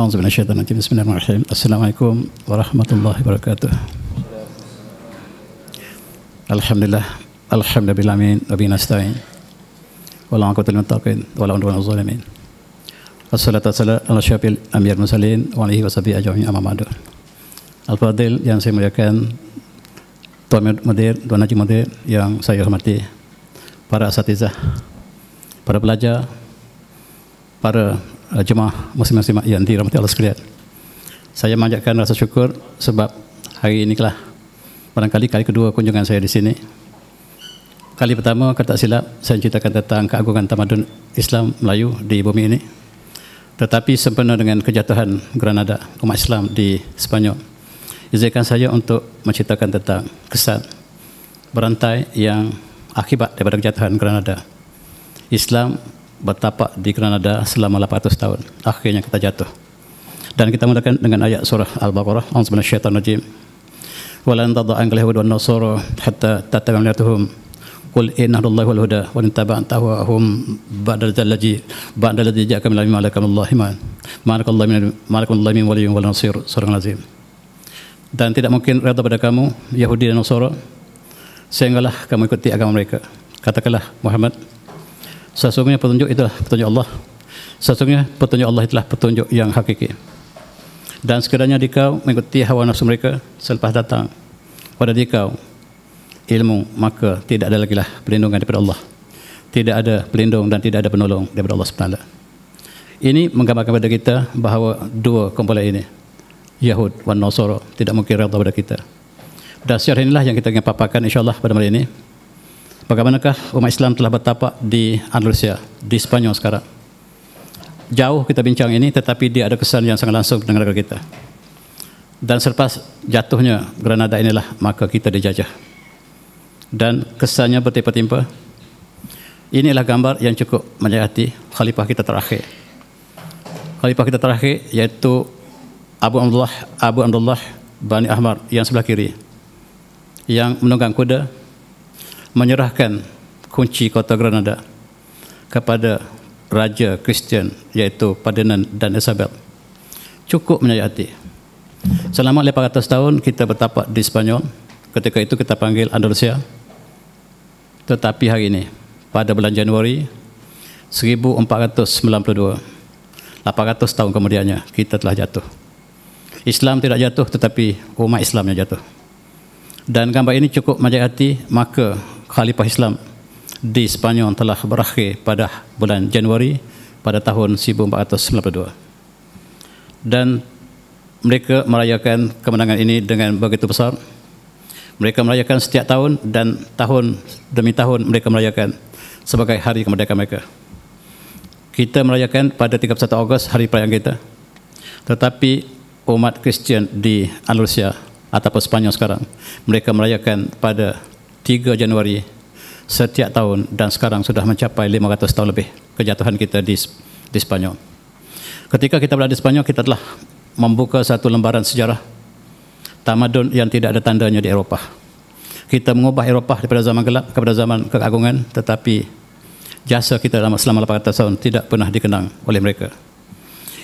A'udzubillahi minasyaitonir rajim. Bismillahirrahmanirrahim. Assalamualaikum warahmatullahi wabarakatuh. Alhamdulillah, alhamdulillah amin, wa bihi nasta'in. Wala 'aqbatul muttaqin, wala 'udwana 'alal zalimin. Wassalatu wassalamu ala syafil anbiya'il mursalin wa alihi washabihi ajma'in, amma ba'du. Al-Fadil yang saya muliakan, Tuan Mudir, Tuan Haji Mudir yang saya hormati, para asatizah, para pelajar, para jemaah muslim-muslimat yang dirahmati Allah sekalian. Saya memanjatkan rasa syukur sebab hari ini telah barangkali kali kedua kunjungan saya di sini. Kali pertama, kalau tak silap, saya ceritakan tentang keagungan tamadun Islam Melayu di bumi ini. Tetapi sempena dengan kejatuhan Granada umat Islam di Sepanyol, izinkan saya untuk menceritakan tentang kesan berantai yang akibat daripada kejatuhan Granada. Islam bertapak di Granada selama 800 tahun. Akhirnya kita jatuh. Dan kita mulakan dengan ayat surah Al-Baqarah. A'udzubillahi minasyaitonir rajim. Wa lan tad'a anka al-yahud wan nasara hatta tattabi'a millatuhum. Qul inna Allaha wal huda wa in taba'tahum ba'da alladhi ja'aka min al-ilmi malakallahu iman. Malakallahu min waliyyin wal nasir. Surah Al-Azim. Dan tidak mungkin redha pada kamu Yahudi dan Nasara sehinggalah kamu ikuti agama mereka. Katakanlah Muhammad, sesungguhnya petunjuk itulah petunjuk Allah. Sesungguhnya petunjuk Allah itulah petunjuk yang hakiki. Dan sekiranya dikau mengikuti hawa nafsu mereka selepas datang pada dikau ilmu, maka tidak ada lagi lah perlindungan daripada Allah. Tidak ada pelindung dan tidak ada penolong daripada Allah SWT. Ini menggambarkan kepada kita bahawa dua kumpulan ini, Yahud dan Nasara, tidak mungkin redha pada kita. Dan sejarah inilah yang kita ingin paparkan insyaAllah pada malam ini. Bagaimanakah umat Islam telah bertapak di Andalusia, di Sepanyol sekarang. Jauh kita bincang ini, tetapi dia ada kesan yang sangat langsung dengan negara kita. Dan selepas jatuhnya Granada inilah, maka kita dijajah. Dan kesannya bertimpa-timpa. Inilah gambar yang cukup menyayati khalifah kita terakhir. Khalifah kita terakhir iaitu Abu Abdullah Bani Ahmad yang sebelah kiri, yang menunggang kuda, menyerahkan kunci kota Granada kepada Raja Kristian iaitu Ferdinand dan Isabel. Cukup menyayati. Selama 800 tahun kita bertapak di Sepanyol. Ketika itu kita panggil Andalusia. Tetapi hari ini, pada bulan Januari 1492, 800 tahun kemudiannya, kita telah jatuh. Islam tidak jatuh, tetapi umat Islam yang jatuh. Dan gambar ini cukup menyayati, maka Khalifah Islam di Sepanyol telah berakhir pada bulan Januari pada tahun 1492. Dan mereka merayakan kemenangan ini dengan begitu besar. Mereka merayakan setiap tahun dan tahun demi tahun mereka merayakan sebagai hari kemerdekaan mereka. Kita merayakan pada 31 Ogos hari perayaan kita. Tetapi umat Kristian di Andalusia ataupun Sepanyol sekarang, mereka merayakan pada 3 Januari setiap tahun dan sekarang sudah mencapai 500 tahun lebih kejatuhan kita di Sepanyol. Ketika kita berada di Sepanyol, kita telah membuka satu lembaran sejarah tamadun yang tidak ada tandanya di Eropah. Kita mengubah Eropah daripada zaman gelap kepada zaman keagungan, tetapi jasa kita selama 800 tahun tidak pernah dikenang oleh mereka.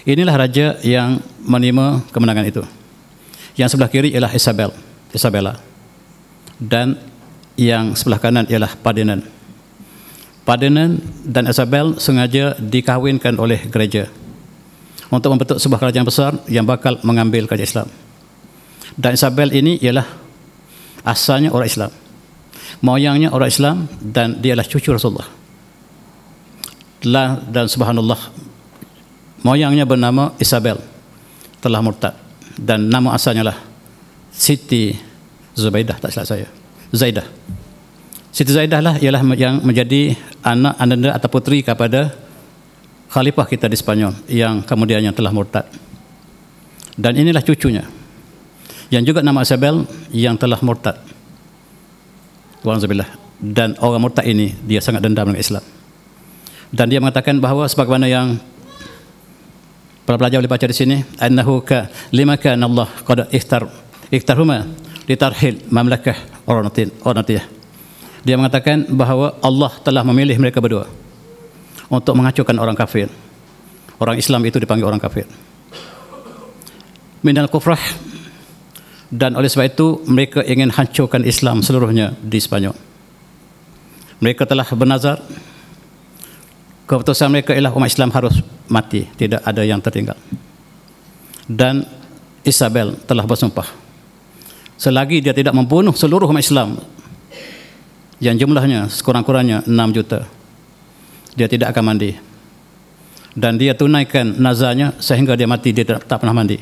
Inilah raja yang menerima kemenangan itu. Yang sebelah kiri ialah Isabella. Dan yang sebelah kanan ialah Ferdinand. Ferdinand dan Isabel sengaja dikahwinkan oleh gereja untuk membentuk sebuah kerajaan besar yang bakal mengambil kerajaan Islam. Dan Isabel ini ialah asalnya orang Islam, moyangnya orang Islam, dan dia adalah cucu Rasulullah. Dan subhanallah, moyangnya bernama Isabel, telah murtad, dan nama asalnya lah Siti Zubaidah, tak silap saya, Zaidah. Siti Zaidah lah ialah yang menjadi anak anda atau putri kepada khalifah kita di Sepanyol yang kemudiannya telah murtad. Dan inilah cucunya yang juga nama Isabel yang telah murtad. Walhamdulillah. Dan orang murtad ini dia sangat dendam dengan Islam. Dan dia mengatakan bahawa sebagaimana yang para pelajar boleh baca di sini, annahu ka lima kana Allah qad ikhtarhuma litarhil mamlakah Oranatiyah. Dia mengatakan bahawa Allah telah memilih mereka berdua untuk menghancurkan orang kafir. Orang Islam itu dipanggil orang kafir. minal kufrah, dan oleh sebab itu mereka ingin hancurkan Islam seluruhnya di Spanyol. Mereka telah bernazar, keputusan mereka ialah umat Islam harus mati, tidak ada yang tertinggal. Dan Isabel telah bersumpah, selagi dia tidak membunuh seluruh umat Islam yang jumlahnya sekurang-kurangnya 6 juta, dia tidak akan mandi. Dan dia tunaikan nazarnya sehingga dia mati, dia tak pernah mandi.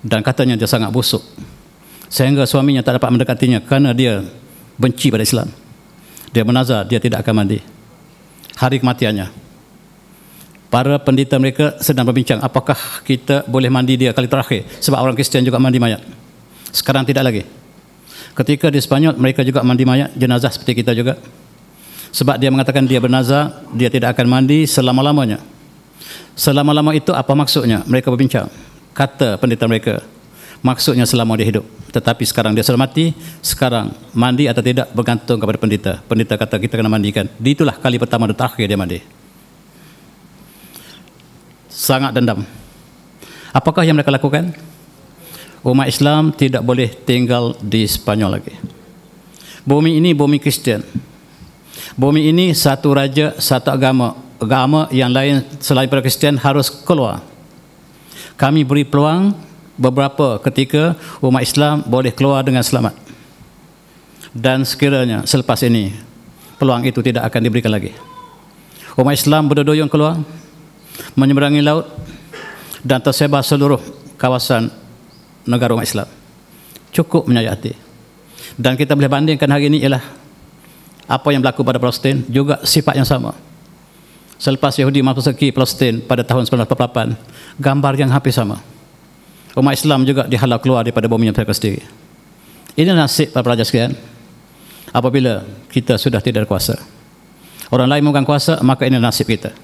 Dan katanya dia sangat busuk sehingga suaminya tak dapat mendekatinya kerana dia benci pada Islam. Dia bernazar dia tidak akan mandi. Hari kematiannya, para pendeta mereka sedang berbincang apakah kita boleh mandi dia kali terakhir, sebab orang Kristian juga mandi mayat. Sekarang tidak lagi. Ketika di Spanyol mereka juga mandi mayat jenazah seperti kita juga, sebab dia mengatakan dia bernazar dia tidak akan mandi selama-lamanya. Selama-lama itu apa maksudnya? Mereka berbincang. Kata pendeta mereka, maksudnya selama dia hidup. Tetapi sekarang dia sudah mati, sekarang mandi atau tidak bergantung kepada pendeta. Pendeta kata kita kena mandikan. Itulah kali pertama dan terakhir dia mandi. Sangat dendam. Apakah yang mereka lakukan? Umat Islam tidak boleh tinggal di Spanyol lagi. Bumi ini bumi Kristian. Bumi ini satu raja, satu agama. Agama yang lain selain pada Kristian harus keluar. Kami beri peluang beberapa ketika umat Islam boleh keluar dengan selamat. Dan sekiranya selepas ini peluang itu tidak akan diberikan lagi. Umat Islam berduyun keluar, menyeberangi laut dan tersebar seluruh kawasan negara umat Islam. Cukup menyayat hati. Dan kita boleh bandingkan hari ini ialah apa yang berlaku pada Palestin, juga sifat yang sama. Selepas Yahudi memasuki Palestin pada tahun 1948, gambar yang hampir sama. Umat Islam juga dihalau keluar daripada bumi yang mereka sendiri. Ini nasib para pelajar sekalian. Apabila kita sudah tidak ada kuasa, orang lain memegang kuasa, maka ini nasib kita.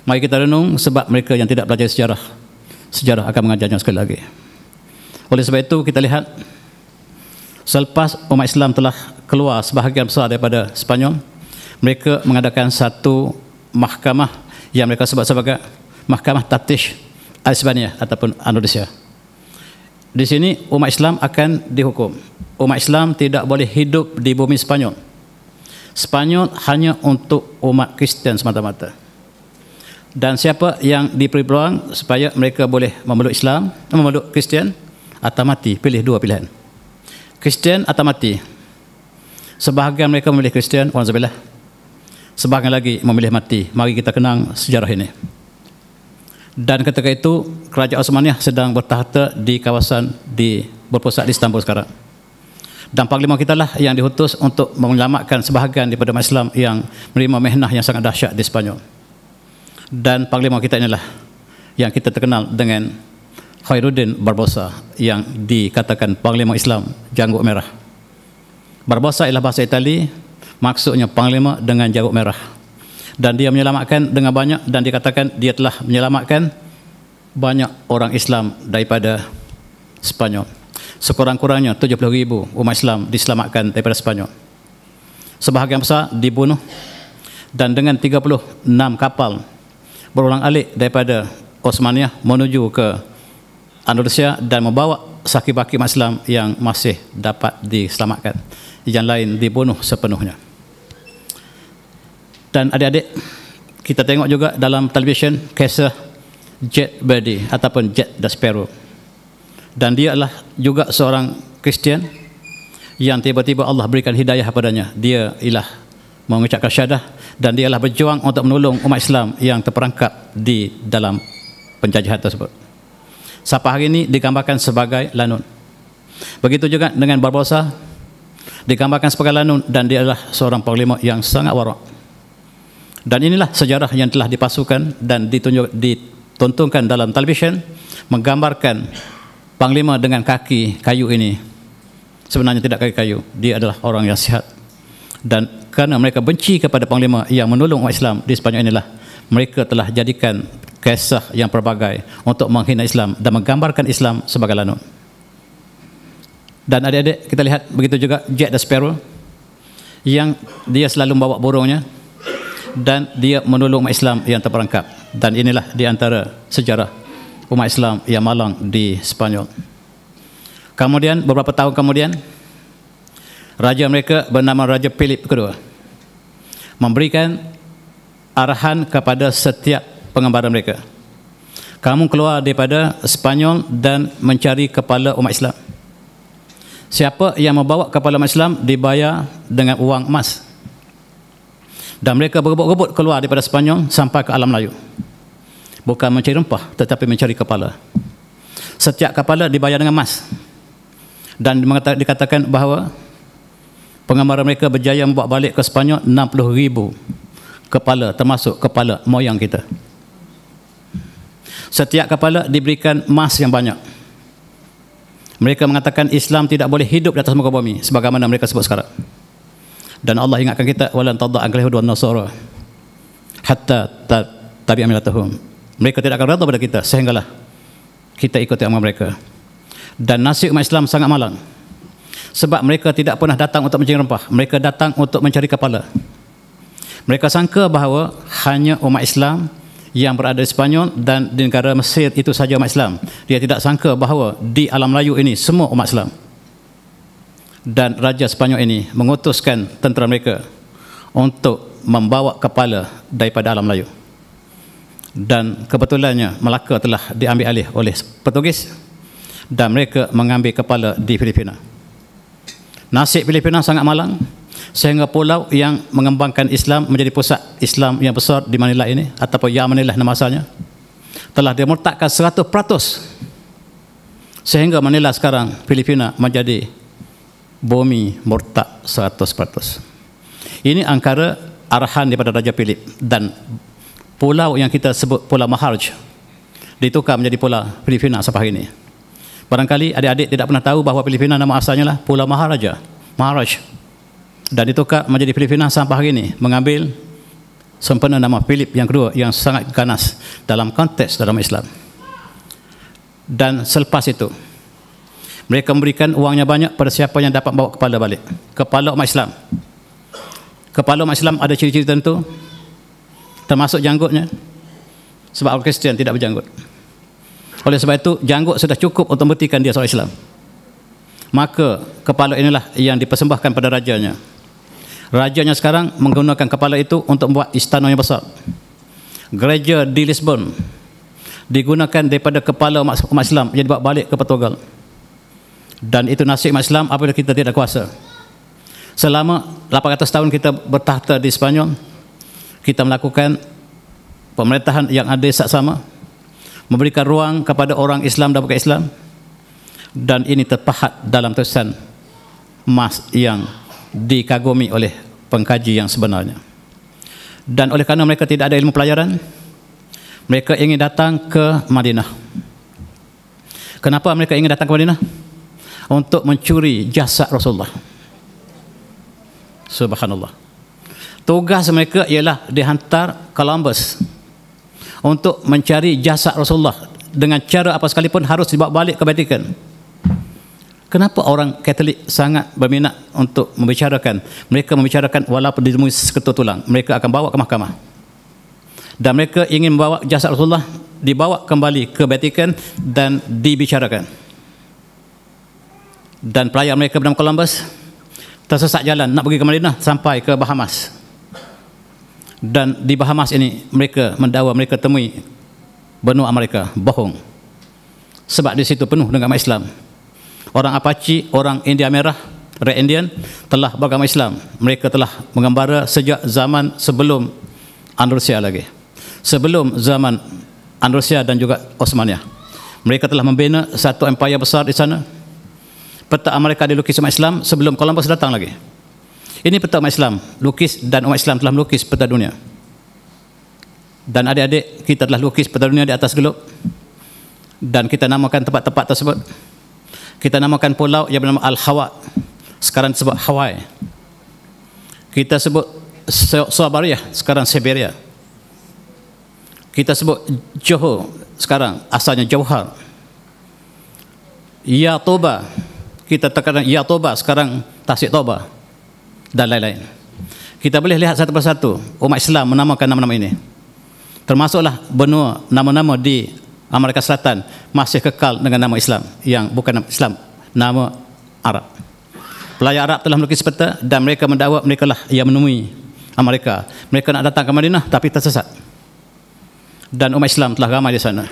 Mari kita renung, sebab mereka yang tidak belajar sejarah, sejarah akan mengajarnya sekali lagi. Oleh sebab itu kita lihat, selepas umat Islam telah keluar sebahagian besar daripada Spanyol, mereka mengadakan satu mahkamah yang mereka sebut sebagai Mahkamah Taftish Al-Isbaniyah ataupun Andalusia. Di sini umat Islam akan dihukum. Umat Islam tidak boleh hidup di bumi Spanyol. Spanyol hanya untuk umat Kristian semata-mata. Dan siapa yang diberi peluang supaya mereka boleh memeluk Islam, memeluk Kristian atau mati, pilih dua pilihan. Kristian atau mati. Sebahagian mereka memilih Kristian, walhamdulillah. Sebahagian lagi memilih mati. Mari kita kenang sejarah ini. Dan ketika itu Kerajaan Osmaniyah sedang bertahta di kawasan berpusat di Istanbul sekarang. Dan Panglima kita lah yang diutus untuk menyelamatkan sebahagian daripada umat Islam yang menerima mihnah yang sangat dahsyat di Spanyol. Dan Panglima kita inilah yang kita terkenal dengan Khairuddin Barbosa, yang dikatakan Panglima Islam Janggut Merah. Barbosa ialah bahasa Itali, maksudnya Panglima dengan janggut merah. Dan dia menyelamatkan dengan banyak, dan dikatakan dia telah menyelamatkan banyak orang Islam daripada Spanyol. Sekurang-kurangnya 70,000 umat Islam diselamatkan daripada Spanyol. Sebahagian besar dibunuh, dan dengan 36 kapal berulang-alik daripada Osmaniyah menuju ke Andalusia dan membawa sakit-baki umat Islam yang masih dapat diselamatkan. Yang lain dibunuh sepenuhnya. Dan adik-adik, kita tengok juga dalam televisyen kisah Jet Verdi ataupun Jack the Sparrow. Dan dia adalah juga seorang Kristian yang tiba-tiba Allah berikan hidayah padanya. Dia ialah mengucapkan syahadah, dan dia adalah berjuang untuk menolong umat Islam yang terperangkap di dalam penjajahan tersebut. Sampai hari ini digambarkan sebagai lanun. Begitu juga dengan Barbosa, digambarkan sebagai lanun, dan dia adalah seorang panglima yang sangat warak. Dan inilah sejarah yang telah dipasukan dan ditontonkan dalam televisyen, menggambarkan panglima dengan kaki kayu ini. Sebenarnya tidak kaki kayu, dia adalah orang yang sihat. Dan kerana mereka benci kepada panglima yang menolong umat Islam di Spanyol inilah, mereka telah jadikan kisah yang pelbagai untuk menghina Islam dan menggambarkan Islam sebagai lanun. Dan adik-adik, kita lihat begitu juga Jack the Sparrow, yang dia selalu membawa burungnya dan dia menolong umat Islam yang terperangkap. Dan inilah di antara sejarah umat Islam yang malang di Spanyol. Kemudian beberapa tahun kemudian, raja mereka bernama Raja Philip II memberikan arahan kepada setiap pengembara mereka, kamu keluar daripada Spanyol dan mencari kepala umat Islam. Siapa yang membawa kepala umat Islam dibayar dengan uang emas. Dan mereka berebut-rebut keluar daripada Spanyol sampai ke alam Melayu. Bukan mencari rempah, tetapi mencari kepala. Setiap kepala dibayar dengan emas. Dan dikatakan bahawa pengembara mereka berjaya membawa balik ke Spanyol 60,000 kepala, termasuk kepala moyang kita. Setiap kepala diberikan emas yang banyak. Mereka mengatakan Islam tidak boleh hidup di atas muka bumi sebagaimana mereka sebut sekarang. Dan Allah ingatkan kita, walan tada'an al-yahud wan nasara hatta tabi'a millatahum. Mereka tidak akan redha pada kita sehinggalah kita ikuti agama mereka. Dan nasib umat Islam sangat malang. Sebab mereka tidak pernah datang untuk mencari rempah, mereka datang untuk mencari kepala. Mereka sangka bahawa hanya umat Islam yang berada di Spanyol dan di negara Mesir itu saja umat Islam. Dia tidak sangka bahawa di alam Melayu ini semua umat Islam. Dan Raja Spanyol ini mengutuskan tentera mereka untuk membawa kepala daripada alam Melayu. Dan kebetulannya Melaka telah diambil alih oleh Portugis dan mereka mengambil kepala di Filipina. Nasib Filipina sangat malang sehingga pulau yang mengembangkan Islam menjadi pusat Islam yang besar di Manila ini, ataupun yang Manila nama asalnya, telah dimurtadkan 100%, sehingga Manila sekarang, Filipina, menjadi bumi murtad 100%. Ini antara arahan daripada Raja Philip. Dan pulau yang kita sebut Pulau Maharaj ditukar menjadi Pulau Filipina sampai hari ini. Barangkali adik-adik tidak pernah tahu bahawa Filipina nama asalnya lah Pulau Maharaj, dan ditukar menjadi Filipina sampai hari ini, mengambil sempena nama Philip yang kedua yang sangat ganas dalam konteks dalam Islam. Dan selepas itu mereka memberikan uangnya banyak pada siapa yang dapat bawa kepala balik, kepala umat Islam. Kepala umat Islam ada ciri-ciri tertentu, termasuk janggutnya, sebab orang Kristian tidak berjanggut. Oleh sebab itu janggut sudah cukup untuk membuktikan dia seorang Islam. Maka kepala inilah yang dipersembahkan pada rajanya. Rajanya sekarang menggunakan kepala itu untuk membuat istana yang besar. Gereja di Lisbon digunakan daripada kepala umat Islam yang dibawa balik ke Portugal. Dan itu nasib umat Islam apabila kita tidak kuasa. Selama 800 tahun kita bertahta di Spanyol, kita melakukan pemerintahan yang adil saksama, memberikan ruang kepada orang Islam dan bukan Islam. Dan ini terpahat dalam tulisan emas yang dikagumi oleh pengkaji yang sebenarnya. Dan oleh kerana mereka tidak ada ilmu pelajaran, mereka ingin datang ke Madinah. Kenapa mereka ingin datang ke Madinah? Untuk mencuri jasad Rasulullah. Subhanallah. Tugas mereka ialah dihantar Columbus untuk mencari jasad Rasulullah dengan cara apa sekalipun harus dibawa balik ke Vatikan. Kenapa orang Katolik sangat berminat untuk membicarakan? Mereka membicarakan walaupun ditemui seketul tulang, mereka akan bawa ke mahkamah. Dan mereka ingin membawa jasad Rasulullah dibawa kembali ke Vatikan dan dibicarakan. Dan pelayar mereka bernama Columbus tersesat jalan nak pergi ke Madinah sampai ke Bahamas. Dan di Bahamas ini mereka mendakwa, mereka temui benua Amerika bohong. Sebab di situ penuh dengan agama Islam. Orang Apache, orang India Merah, Red Indian telah beragama Islam. Mereka telah mengembara sejak zaman sebelum Andalusia lagi. Sebelum zaman Andalusia dan juga Osmania. Mereka telah membina satu empayar besar di sana. Peta Amerika dilukis umat Islam sebelum Columbus datang lagi. Ini peta umat Islam, lukis, dan umat Islam telah melukis peta dunia. Dan adik-adik kita telah lukis peta dunia di atas gelap. Dan kita namakan tempat-tempat tersebut. Kita namakan pulau yang bernama Al-Hawa, sekarang disebut Hawaii. Kita sebut Siberia, sekarang Siberia. Kita sebut Johor, sekarang asalnya Jauhar. Ya Toba, kita terkadang Ya Toba, sekarang Tasik Toba, dan lain-lain. Kita boleh lihat satu persatu umat Islam menamakan nama-nama ini. Termasuklah benua nama-nama di Amerika Selatan masih kekal dengan nama Islam yang bukan nama Islam, nama Arab. Pelajar Arab telah melukis peta dan mereka mendakwa mereka lah yang menemui Amerika. Mereka nak datang ke Madinah tapi tersesat. Dan umat Islam telah ramai di sana.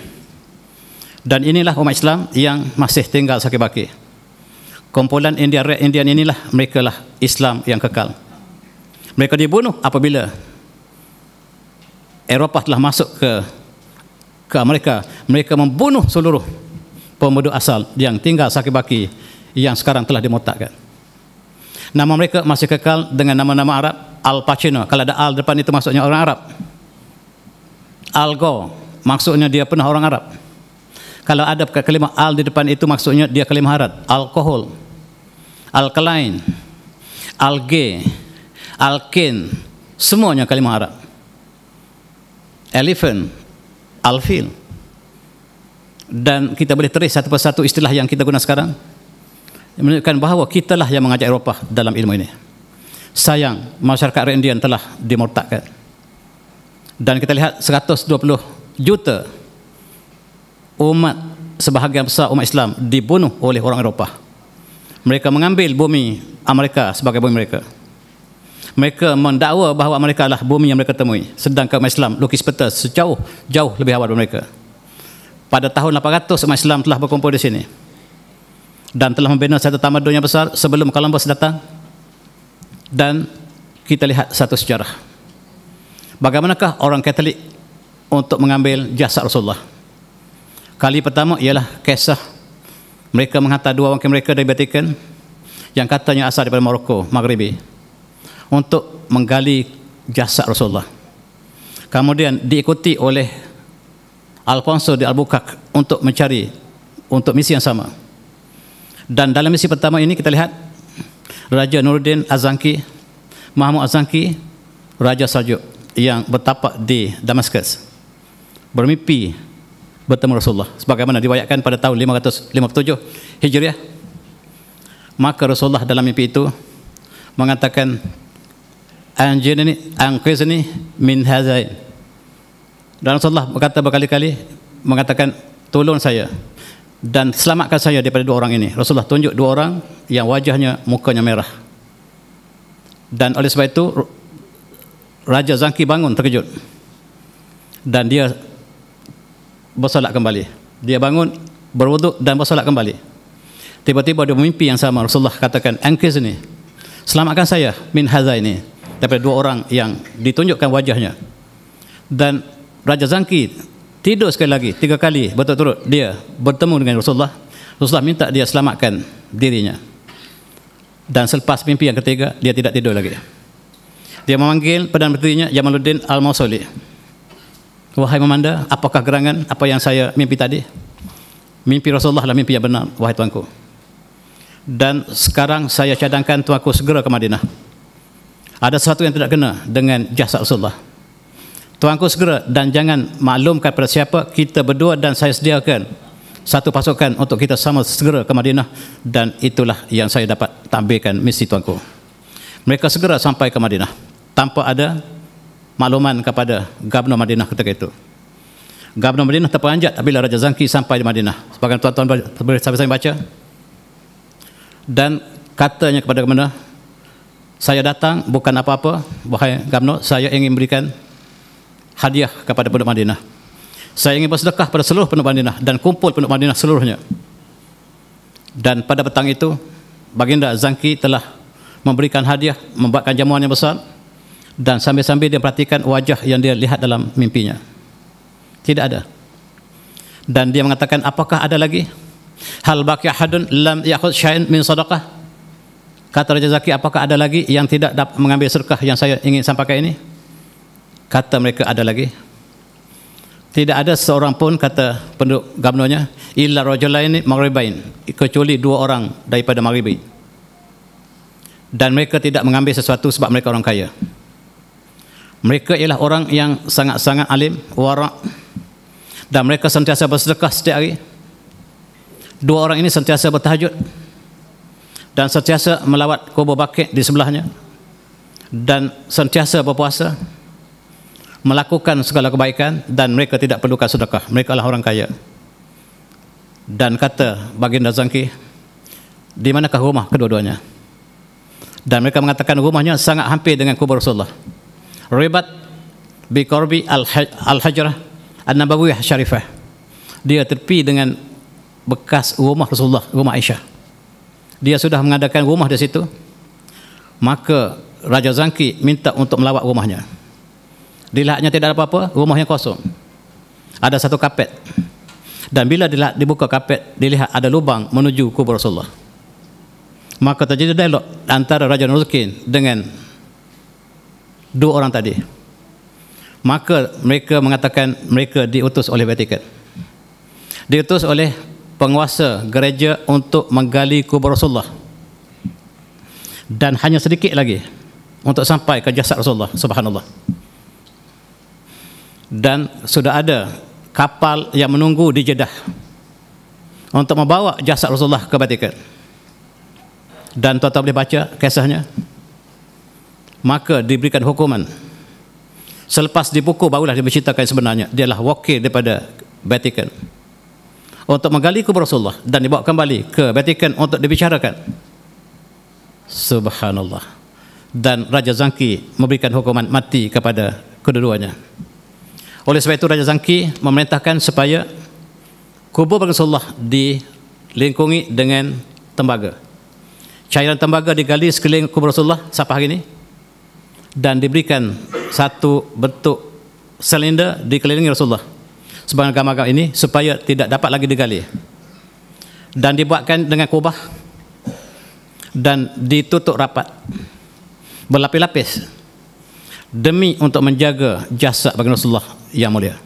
Dan inilah umat Islam yang masih tinggal sakit baki. Kumpulan Indian Red Indian inilah mereka lah Islam yang kekal. Mereka dibunuh apabila Eropah telah masuk ke Amerika. Mereka membunuh seluruh penduduk asal yang tinggal sakit baki yang sekarang telah dimurtadkan. Nama mereka masih kekal dengan nama-nama Arab. Al Pacino, kalau ada Al depan itu maksudnya orang Arab. Al Gore, maksudnya dia pernah orang Arab. Kalau ada kalimah Al di depan itu maksudnya dia kalimah Arab. Alkohol, alkaline, algae, alkane, semuanya kalimah Arab. Elephant, alfil. Dan kita boleh teris satu persatu istilah yang kita guna sekarang, menunjukkan bahawa kitalah yang mengajak Eropah dalam ilmu ini. Sayang, masyarakat Red Indian telah dimurtadkan. Dan kita lihat 120 juta umat, sebahagian besar umat Islam dibunuh oleh orang Eropah. Mereka mengambil bumi Amerika sebagai bumi mereka. Mereka mendakwa bahawa Amerika adalah bumi yang mereka temui, sedangkan umat Islam lukis peta sejauh lebih awal dari mereka. Pada tahun 800 umat Islam telah berkumpul di sini dan telah membina satu tamadun yang besar sebelum Columbus datang. Dan kita lihat satu sejarah. Bagaimanakah orang Katolik untuk mengambil jasad Rasulullah? Kali pertama ialah kisah mereka menghantar dua wakil mereka dari Vatikan yang katanya asal daripada Morocco, Maghribi, untuk menggali jasad Rasulullah. Kemudian diikuti oleh Alfonso de Albuquerque untuk mencari untuk misi yang sama. Dan dalam misi pertama ini kita lihat Raja Nuruddin Azanki, Mahmud Azanki, Raja Saljuk yang bertapak di Damaskus, bermimpi bertemu Rasulullah sebagaimana diwayatkan pada tahun 557 Hijriah. Maka Rasulullah dalam mimpi itu mengatakan, anqizni min hazain. Dan Rasulullah berkata berkali-kali mengatakan, tolong saya dan selamatkan saya daripada dua orang ini. Rasulullah tunjuk dua orang yang wajahnya, mukanya merah. Dan oleh sebab itu Raja Zanki bangun terkejut dan dia bersolat kembali. Dia bangun, berwuduk dan bersolat kembali. Tiba-tiba dia bermimpi yang sama. Rasulullah katakan, anqizni, selamatkan saya min hazaini, daripada dua orang yang ditunjukkan wajahnya. Dan Raja Zanki tidur sekali lagi, 3 kali berturut-turut dia bertemu dengan Rasulullah. Rasulullah minta dia selamatkan dirinya. Dan selepas mimpi yang ketiga, dia tidak tidur lagi. Dia memanggil Perdana Menterinya Jamaluddin Al-Mausuli. Wahai Memanda, apakah gerangan apa yang saya mimpi tadi? Mimpi Rasulullah adalah mimpi yang benar, wahai tuanku. Dan sekarang saya cadangkan tuanku segera ke Madinah. Ada sesuatu yang tidak kena dengan jasad Rasulullah. Tuanku segera dan jangan maklumkan pada siapa, kita berdua dan saya sediakan satu pasukan untuk kita sama segera ke Madinah. Dan itulah yang saya dapat tampilkan misi tuanku. Mereka segera sampai ke Madinah tanpa ada makluman kepada Gubernur Madinah ketika itu. Gubernur Madinah terperanjat apabila Raja Zanki sampai di Madinah. Sebagian tuan-tuan boleh saya baca. Dan katanya kepada Gubernur, saya datang bukan apa-apa, wahai Gubernur, saya ingin berikan hadiah kepada penduduk Madinah. Saya ingin bersedekah pada seluruh penduduk Madinah dan kumpul penduduk Madinah seluruhnya. Dan pada petang itu Baginda Zanki telah memberikan hadiah, membuatkan jamuan yang besar, dan sambil-sambil dia perhatikan wajah yang dia lihat dalam mimpinya. Tidak ada. Dan dia mengatakan, apakah ada lagi? Hal baqi ahadun lam ya'khudh syai'an min sadaqah? Kata Raja Zaki, apakah ada lagi yang tidak dapat mengambil sedekah yang saya ingin sampaikan ini? Kata mereka, ada lagi. Tidak ada seorang pun, kata penduduk gubernurnya, illa rajulaini maghribain, kecuali 2 orang daripada Maghribi. Dan mereka tidak mengambil sesuatu sebab mereka orang kaya. Mereka ialah orang yang sangat-sangat alim, wara', dan mereka sentiasa bersedekah setiap hari. 2 orang ini sentiasa bertahajud dan sentiasa melawat kubur Baqi' di sebelahnya, dan sentiasa berpuasa, melakukan segala kebaikan, dan mereka tidak perlukan sedekah. Mereka adalah orang kaya. dan kata baginda Zangki, di manakah rumah kedua-duanya? Dan mereka mengatakan rumahnya sangat hampir dengan kubur Rasulullah. Ribat biqarbi al-hajrah an-nabawiyah syarifah. Dia tepi dengan bekas rumah Rasulullah, rumah Aisyah. Dia sudah mengadakan rumah di situ. Maka Raja Zangki minta untuk melawat rumahnya. Dilihatnya tidak ada apa-apa, rumahnya kosong. Ada satu kapet. Dan bila dibuka kapet, dilihat ada lubang menuju kubur Rasulullah. Maka terjadi dialog antara Raja Nurzukin dengan dua orang tadi. Maka mereka mengatakan mereka diutus oleh Vatikan. Diutus oleh penguasa gereja untuk menggali kubur Rasulullah. Dan hanya sedikit lagi untuk sampai ke jasad Rasulullah, subhanallah. Dan sudah ada kapal yang menunggu di Jeddah untuk membawa jasad Rasulullah ke Vatikan. Dan tuan-tuan boleh baca kisahnya. Maka diberikan hukuman. Selepas dipukul barulah dia menceritakan sebenarnya dia adalah wakil daripada Vatikan untuk menggali kubur Rasulullah dan dibawa kembali ke Vatikan untuk dibicarakan. Subhanallah. Dan Raja Zangki memberikan hukuman mati kepada kedua-duanya. Oleh sebab itu Raja Zangki memerintahkan supaya kubur Rasulullah dilingkungi dengan tembaga. Cairan tembaga digali sekeliling kubur Rasulullah sampai hari ini, dan diberikan satu bentuk silinder dikelilingi Rasulullah sebagai gambar ini supaya tidak dapat lagi digali, dan dibuatkan dengan kubah dan ditutup rapat berlapis-lapis demi untuk menjaga jasad baginda Rasulullah yang mulia.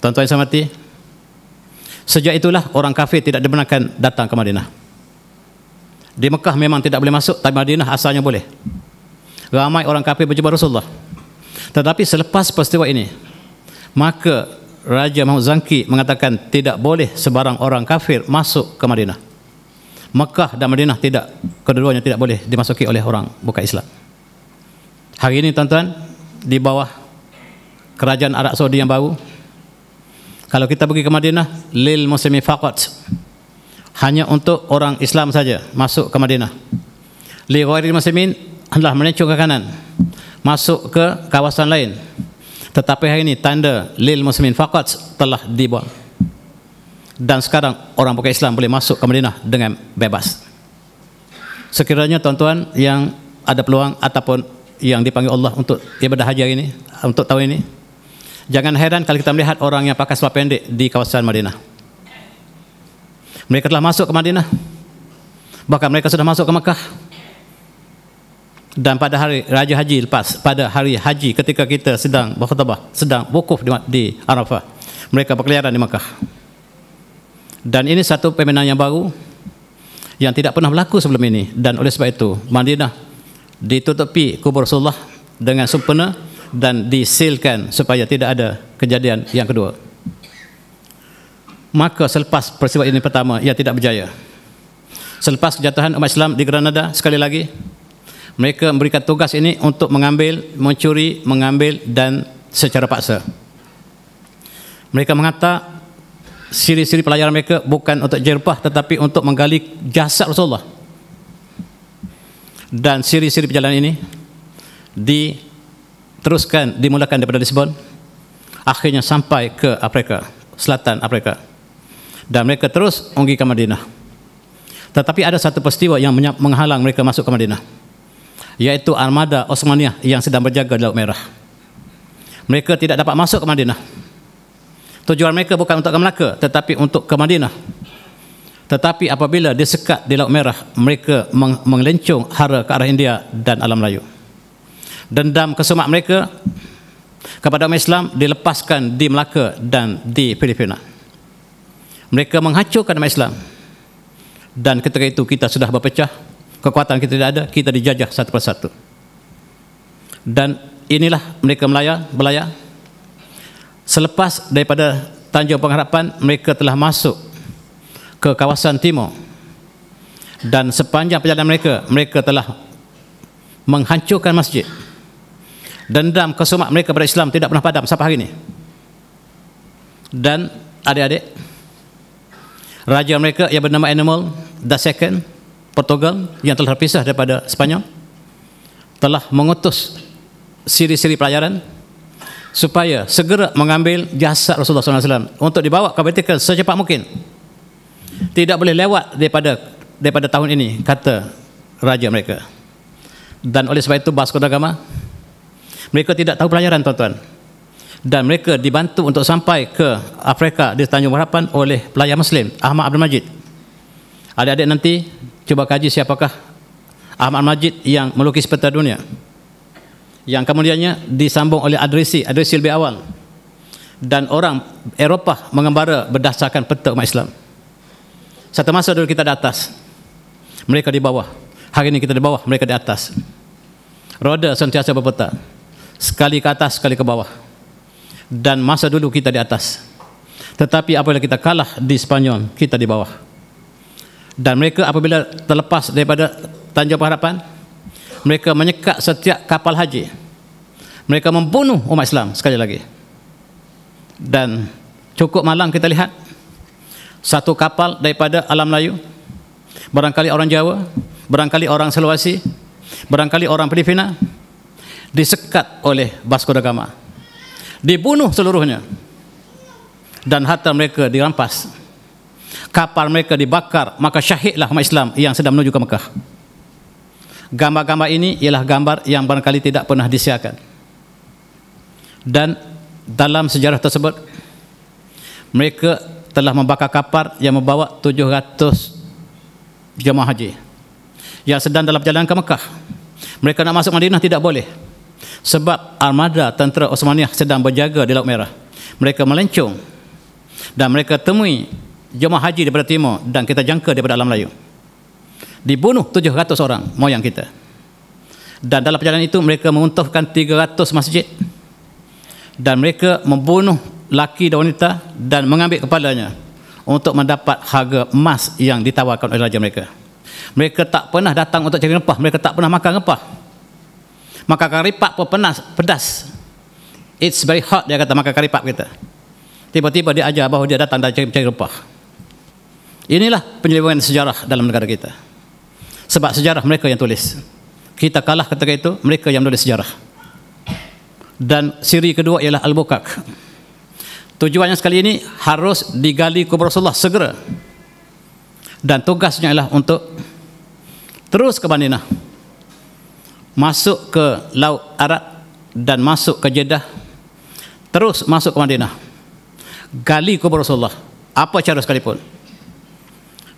Tuan-tuan yang saya hormati, sejak itulah orang kafir tidak dibenarkan datang ke Madinah. Di Mekah memang tidak boleh masuk, tapi Madinah asalnya boleh. Ramai orang kafir berjumpa Rasulullah. Tetapi selepas peristiwa ini, maka Raja Muhammad Zangki mengatakan tidak boleh sebarang orang kafir masuk ke Madinah. Mekah dan Madinah tidak, kedua-duanya tidak boleh dimasuki oleh orang bukan Islam. Hari ini tuan-tuan, di bawah kerajaan Arab Saudi yang baru, kalau kita pergi ke Madinah, lil muslimin faqat, hanya untuk orang Islam saja masuk ke Madinah. Li ghairil muslimin adalah melencong ke kanan masuk ke kawasan lain. Tetapi hari ini tanda lil muslimin faqat telah dibuang. Dan sekarang orang bukan Islam boleh masuk ke Madinah dengan bebas. Sekiranya tuan-tuan yang ada peluang ataupun yang dipanggil Allah untuk ibadah haji hari ini, untuk tahun ini, jangan heran kalau kita melihat orang yang pakai seluar pendek di kawasan Madinah. Mereka telah masuk ke Madinah, bahkan mereka sudah masuk ke Mekah. Dan pada hari Raja Haji lepas, pada hari Haji ketika kita sedang berkhutbah, sedang wukuf di Arafah, mereka berkeliaran di Mekah. Dan ini satu permainan yang baru yang tidak pernah berlaku sebelum ini. Dan oleh sebab itu Madinah ditutupi kubur Rasulullah dengan sempurna dan disealkan supaya tidak ada kejadian yang kedua. Maka selepas peristiwa ini pertama ia tidak berjaya. Selepas kejatuhan umat Islam di Granada, sekali lagi mereka memberikan tugas ini untuk mengambil, mencuri, mengambil dan secara paksa. Mereka mengata siri-siri pelajaran mereka bukan untuk jerpah tetapi untuk menggali jasad Rasulullah. Dan siri-siri perjalanan ini diteruskan, dimulakan daripada Lisbon, akhirnya sampai ke Afrika Selatan, Afrika, dan mereka terus pergi ke Madinah. Tetapi ada satu peristiwa yang menghalang mereka masuk ke Madinah, yaitu armada Osmaniyah yang sedang berjaga di Laut Merah. Mereka tidak dapat masuk ke Madinah. Tujuan mereka bukan untuk ke Melaka tetapi untuk ke Madinah. Tetapi apabila disekat di Laut Merah, mereka mengelencong hara ke arah India dan alam Melayu. Dendam kesumat mereka kepada umat Islam dilepaskan di Melaka dan di Filipina. Mereka menghancurkan umat Islam. Dan ketika itu kita sudah berpecah, kekuatan kita tidak ada, kita dijajah satu persatu. Dan inilah mereka berlayar. Selepas daripada Tanjung Pengharapan, mereka telah masuk ke kawasan timur, dan sepanjang perjalanan mereka telah menghancurkan masjid. Dendam kesumat mereka pada Islam tidak pernah padam sampai hari ini. Dan adik-adik, raja mereka yang bernama Animal II Portugal yang telah terpisah daripada Spanyol telah mengutus siri-siri pelayaran supaya segera mengambil jasad Rasulullah SAW untuk dibawa ke Vatikan secepat mungkin. Tidak boleh lewat daripada tahun ini, kata raja mereka. Dan oleh sebab itu Vasco da Gama, mereka tidak tahu pelayaran, tuan-tuan, dan mereka dibantu untuk sampai ke Afrika di Tanjung Harapan oleh pelayar Muslim Ahmad Abdul Majid. Adik-adik nanti cuba kaji siapakah Ahmad Majid yang melukis peta dunia, yang kemudiannya disambung oleh Adresi lebih awal, dan orang Eropah mengembara berdasarkan peta umat Islam. Satu masa dulu kita di atas, mereka di bawah. Hari ini kita di bawah, mereka di atas. Roda sentiasa berputar, sekali ke atas, sekali ke bawah. Dan masa dulu kita di atas, tetapi apabila kita kalah di Spanyol, kita di bawah. Dan mereka apabila terlepas daripada Tanjung Harapan, mereka menyekat setiap kapal haji. Mereka membunuh umat Islam sekali lagi. Dan cukup malang kita lihat satu kapal daripada alam Melayu, barangkali orang Jawa, barangkali orang Sulawesi, barangkali orang Filipina, disekat oleh Vasco da Gama, dibunuh seluruhnya, dan harta mereka dirampas, kapal mereka dibakar. Maka syahidlah umat Islam yang sedang menuju ke Mekah. Gambar-gambar ini ialah gambar yang barangkali tidak pernah disiarkan. Dan dalam sejarah tersebut, mereka telah membakar kapal yang membawa 700 jemaah haji yang sedang dalam perjalanan ke Mekah. Mereka nak masuk Madinah tidak boleh, sebab armada tentera Osmaniyah sedang berjaga di Laut Merah. Mereka melencong dan mereka temui jemaah haji daripada timur, dan kita jangka daripada alam Melayu. Dibunuh 700 orang moyang kita. Dan dalam perjalanan itu mereka meruntuhkan 300 masjid, dan mereka membunuh laki dan wanita dan mengambil kepalanya untuk mendapat harga emas yang ditawarkan oleh raja mereka. Mereka tak pernah datang untuk cari rempah, mereka tak pernah makan rempah. Makan karipak pun pedas. It's very hot, dia kata, makan karipak kita. Tiba-tiba dia ajar bahawa dia datang dan cari rempah. Inilah penyelewengan sejarah dalam negara kita. Sebab sejarah mereka yang tulis. Kita kalah ketika itu, mereka yang menulis sejarah. Dan siri kedua ialah Al-Bukak. Tujuannya sekali ini harus digali kubur Rasulullah segera. Dan tugasnya ialah untuk terus ke Madinah, masuk ke Laut Arab dan masuk ke Jeddah, terus masuk ke Madinah, gali kubur Rasulullah apa cara sekalipun.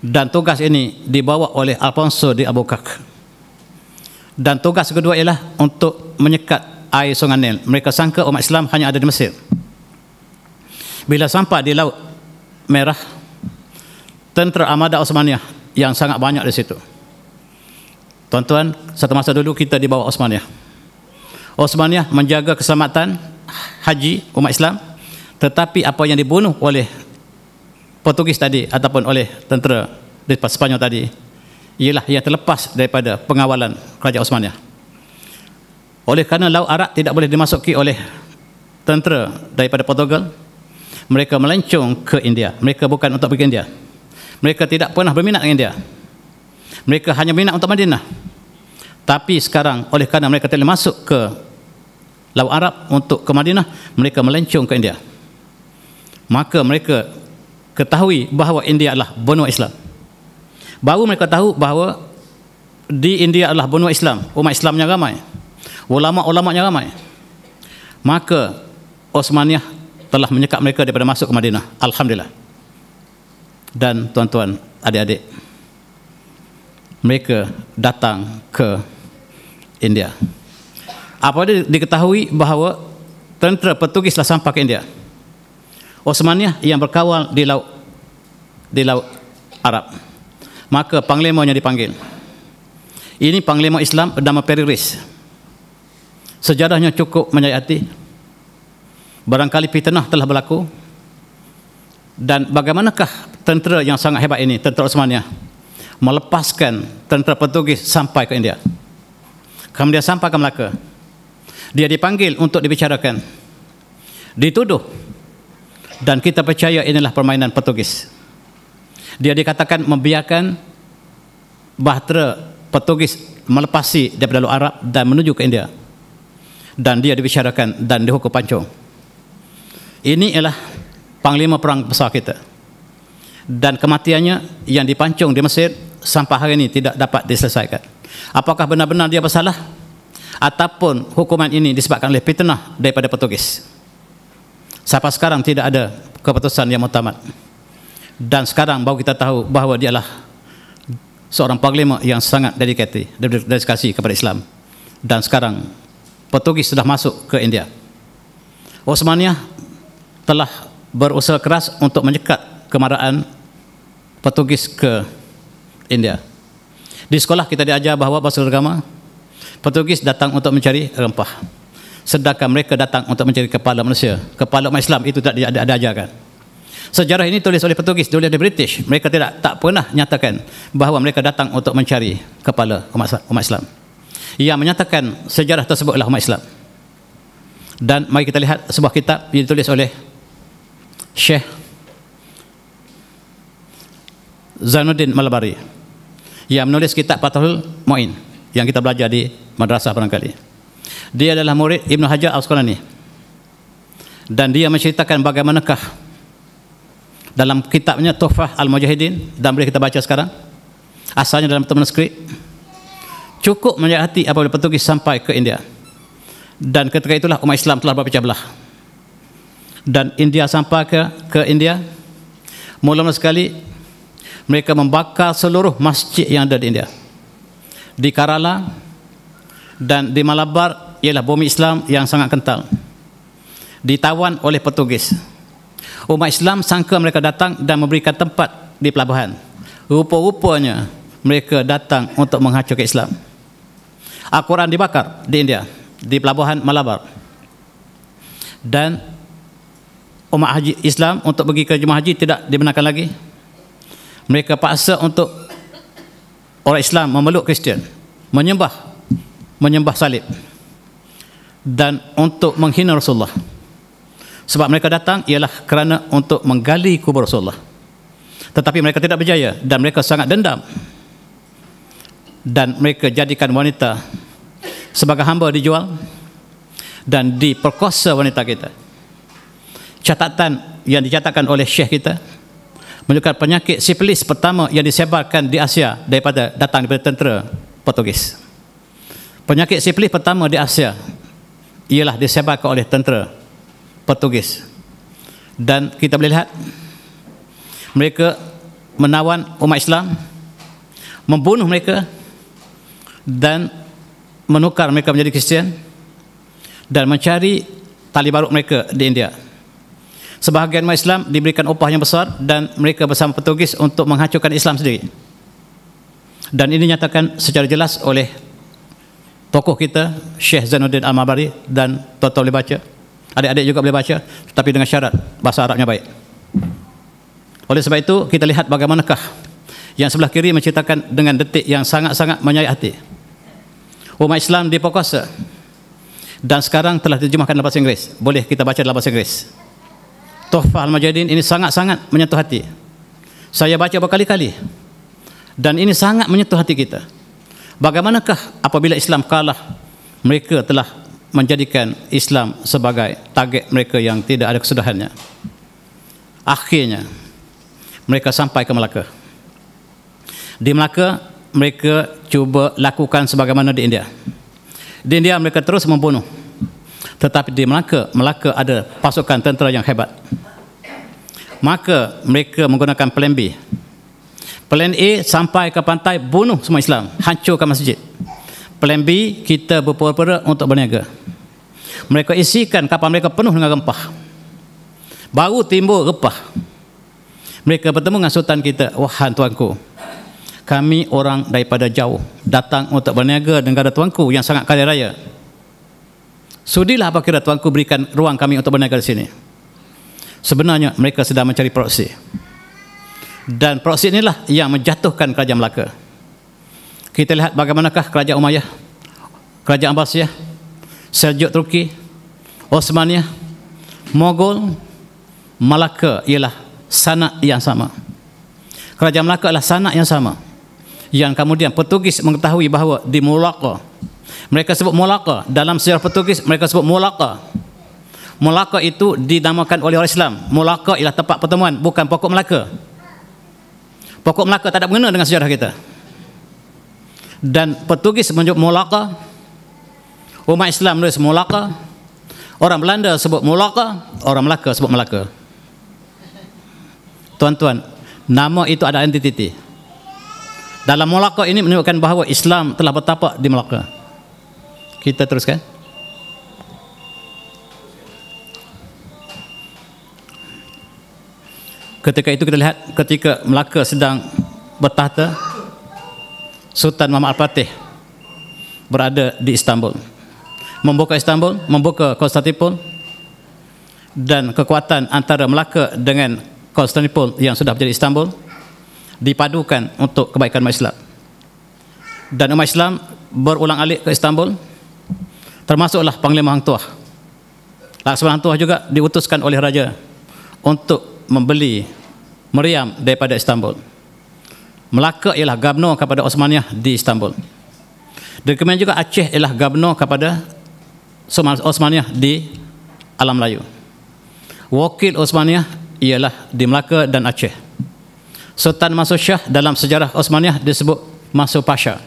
Dan tugas ini dibawa oleh Alfonso de Albuquerque. Dan tugas kedua ialah untuk menyekat air Sungai Nil. Mereka sangka umat Islam hanya ada di Mesir. Bila sampai di Laut Merah, tentera Armada Osmaniyah yang sangat banyak di situ. Tuan-tuan, satu masa dulu kita di bawah Osmaniyah. Osmaniyah menjaga keselamatan haji umat Islam, tetapi apa yang dibunuh oleh Portugis tadi ataupun oleh tentera di Spanyol tadi ialah yang terlepas daripada pengawalan Kerajaan Osmaniyah. Oleh kerana Laut Arab tidak boleh dimasuki oleh tentera daripada Portugal, mereka melencong ke India. Mereka bukan untuk pergi ke India. Mereka tidak pernah berminat dengan India. Mereka hanya berminat untuk Madinah. Tapi sekarang oleh kerana mereka telah masuk ke Laut Arab untuk ke Madinah, mereka melencong ke India. Maka mereka ketahui bahawa India adalah benua Islam. Baru mereka tahu bahawa di India adalah benua Islam, umat Islamnya ramai, ulama-ulamanya ramai. Maka Osmaniyah telah menyekat mereka daripada masuk ke Madinah. Alhamdulillah. Dan tuan-tuan, adik-adik, mereka datang ke India. Apabila diketahui bahawa tentera Portugis telah sampai ke India, Osmaniyah yang berkawal di Laut Arab, maka panglimanya dipanggil. Ini panglima Islam bernama Peri Reis. Sejarahnya cukup menyayati. Barangkali fitnah telah berlaku. Dan bagaimanakah tentera yang sangat hebat ini, tentera Osmaniyah, melepaskan tentera Portugis sampai ke India. Kemudian sampai ke Melaka. Dia dipanggil untuk dibicarakan. Dituduh Dan kita percaya inilah permainan Portugis. Dia dikatakan membiarkan bahtera Portugis melepasi daripada Laut Arab dan menuju ke India. Dan dia dibicarakan dan dihukum pancung. Ini ialah panglima perang besar kita. Dan kematiannya yang dipancung di Mesir sampai hari ini tidak dapat diselesaikan. Apakah benar-benar dia bersalah ataupun hukuman ini disebabkan oleh fitnah daripada Portugis? Sampai sekarang tidak ada keputusan yang muktamad. Dan sekarang baru kita tahu bahawa dia adalah seorang panglima yang sangat dedikasi kepada Islam. Dan sekarang Portugis sudah masuk ke India. Osmania telah berusaha keras untuk menyekat kemarahan Portugis ke India. Di sekolah kita diajar bahawa bahasa agama Portugis datang untuk mencari rempah, sedangkan mereka datang untuk mencari kepala manusia. Kepala umat Islam itu tidak diajarkan. Sejarah ini tulis oleh Portugis, tulis oleh British. Mereka tak pernah nyatakan bahawa mereka datang untuk mencari kepala umat Islam. Yang menyatakan sejarah tersebut adalah umat Islam. Dan mari kita lihat sebuah kitab yang ditulis oleh Syekh Zainuddin Malabari yang menulis kitab Fathul Mu'in yang kita belajar di madrasah barangkali. Dia adalah murid Ibn Hajar Al-Asqalani, dan dia menceritakan bagaimanakah dalam kitabnya Tuhfah Al-Mujahidin, dan boleh kita baca sekarang, asalnya dalam manuskrip. Cukup menyayat hati apabila Portugis sampai ke India, dan ketika itulah umat Islam telah berpecah belah. Dan India sampai ke India, mula-mula sekali mereka membakar seluruh masjid yang ada di India. Di Kerala dan di Malabar ialah bumi Islam yang sangat kental, ditawan oleh Portugis. Umat Islam sangka mereka datang dan memberikan tempat di pelabuhan. Rupa-rupanya mereka datang untuk menghancurkan Islam. Al-Quran dibakar di India, di pelabuhan Malabar. Dan umat haji Islam untuk pergi ke jemaah haji tidak dibenarkan lagi. Mereka paksa untuk orang Islam memeluk Kristian, menyembah salib, dan untuk menghina Rasulullah. Sebab mereka datang ialah kerana untuk menggali kubur Rasulullah. Tetapi mereka tidak berjaya dan mereka sangat dendam. Dan mereka jadikan wanita sebagai hamba, dijual dan diperkosa wanita kita. Catatan yang dicatatkan oleh Syekh kita menunjukkan penyakit sifilis pertama yang disebarkan di Asia datang daripada tentera Portugis. Penyakit sifilis pertama di Asia ialah disebarkan oleh tentera Portugis. Dan kita boleh lihat mereka menawan umat Islam, membunuh mereka dan menukar mereka menjadi Kristian, dan mencari tali barut mereka di India. Sebahagian umat Islam diberikan upah yang besar dan mereka bersama Portugis untuk menghancurkan Islam sendiri. Dan ini dinyatakan secara jelas oleh tokoh kita Syekh Zainuddin Al-Malabari, dan tuan-tuan boleh baca, adik-adik juga boleh baca, tapi dengan syarat bahasa Arabnya baik. Oleh sebab itu kita lihat bagaimanakah yang sebelah kiri menceritakan dengan detik yang sangat-sangat menyayat hati. Umat Islam diperkosa dan sekarang telah diterjemahkan dalam bahasa Inggeris. Boleh kita baca dalam bahasa Inggeris. Tuhfah Al-Mujahidin ini sangat-sangat menyentuh hati. Saya baca berkali-kali dan ini sangat menyentuh hati kita. Bagaimanakah apabila Islam kalah, mereka telah menjadikan Islam sebagai target mereka yang tidak ada kesudahannya. Akhirnya mereka sampai ke Melaka. Di Melaka mereka cuba lakukan sebagaimana di India. Di India mereka terus membunuh. Tetapi di Melaka ada pasukan tentera yang hebat. Maka mereka menggunakan plan B. Plan A sampai ke pantai, bunuh semua Islam, hancurkan masjid. Plan B, kita berpura-pura untuk berniaga. Mereka isikan kapal mereka penuh dengan rempah. Baru timbul rempah. Mereka bertemu dengan sultan kita, "Wahai tuanku, kami orang daripada jauh datang untuk berniaga dengan negara tuanku yang sangat kaya raya. Sudilah apa kira tuanku berikan ruang kami untuk berniaga di sini." Sebenarnya mereka sedang mencari proksi. Dan proksi inilah yang menjatuhkan kerajaan Melaka. Kita lihat bagaimanakah kerajaan Umayyah, kerajaan Abbasiyah, Seljuk Turki, Osmaniyah, Mogol, Melaka ialah sanak yang sama. Kerajaan Melaka adalah sanak yang sama, yang kemudian Portugis mengetahui bahawa di Melaka, mereka sebut Melaka, dalam sejarah Portugis mereka sebut Melaka. Melaka itu dinamakan oleh orang Islam. Melaka ialah tempat pertemuan, bukan pokok Melaka. Pokok Melaka tak ada berguna dengan sejarah kita. Dan Portugis menyebut Melaka, umat Islam menulis Melaka, orang Belanda sebut Melaka, orang Melaka sebut Melaka. Tuan-tuan, nama itu ada entiti. Dalam Melaka ini menunjukkan bahawa Islam telah bertapak di Melaka. Kita teruskan. Ketika itu kita lihat, ketika Melaka sedang bertahta, Sultan Muhammad Al-Fatih berada di Istanbul, membuka Istanbul, membuka Konstantinopel, dan kekuatan antara Melaka dengan Konstantinopel yang sudah menjadi Istanbul dipadukan untuk kebaikan umat Islam. Dan umat Islam berulang-alik ke Istanbul, termasuklah Panglima Hang Tuah. Laksamana Hang Tuah juga diutuskan oleh raja untuk membeli meriam daripada Istanbul. Melaka ialah gubernur kepada Osmaniyah di Istanbul. Dan kemudian juga Aceh ialah gubernur kepada Osmaniyah di Alam Melayu. Wakil Osmaniyah ialah di Melaka dan Aceh. Sultan Mansur Shah dalam sejarah Osmaniyah disebut Mansur Pasha.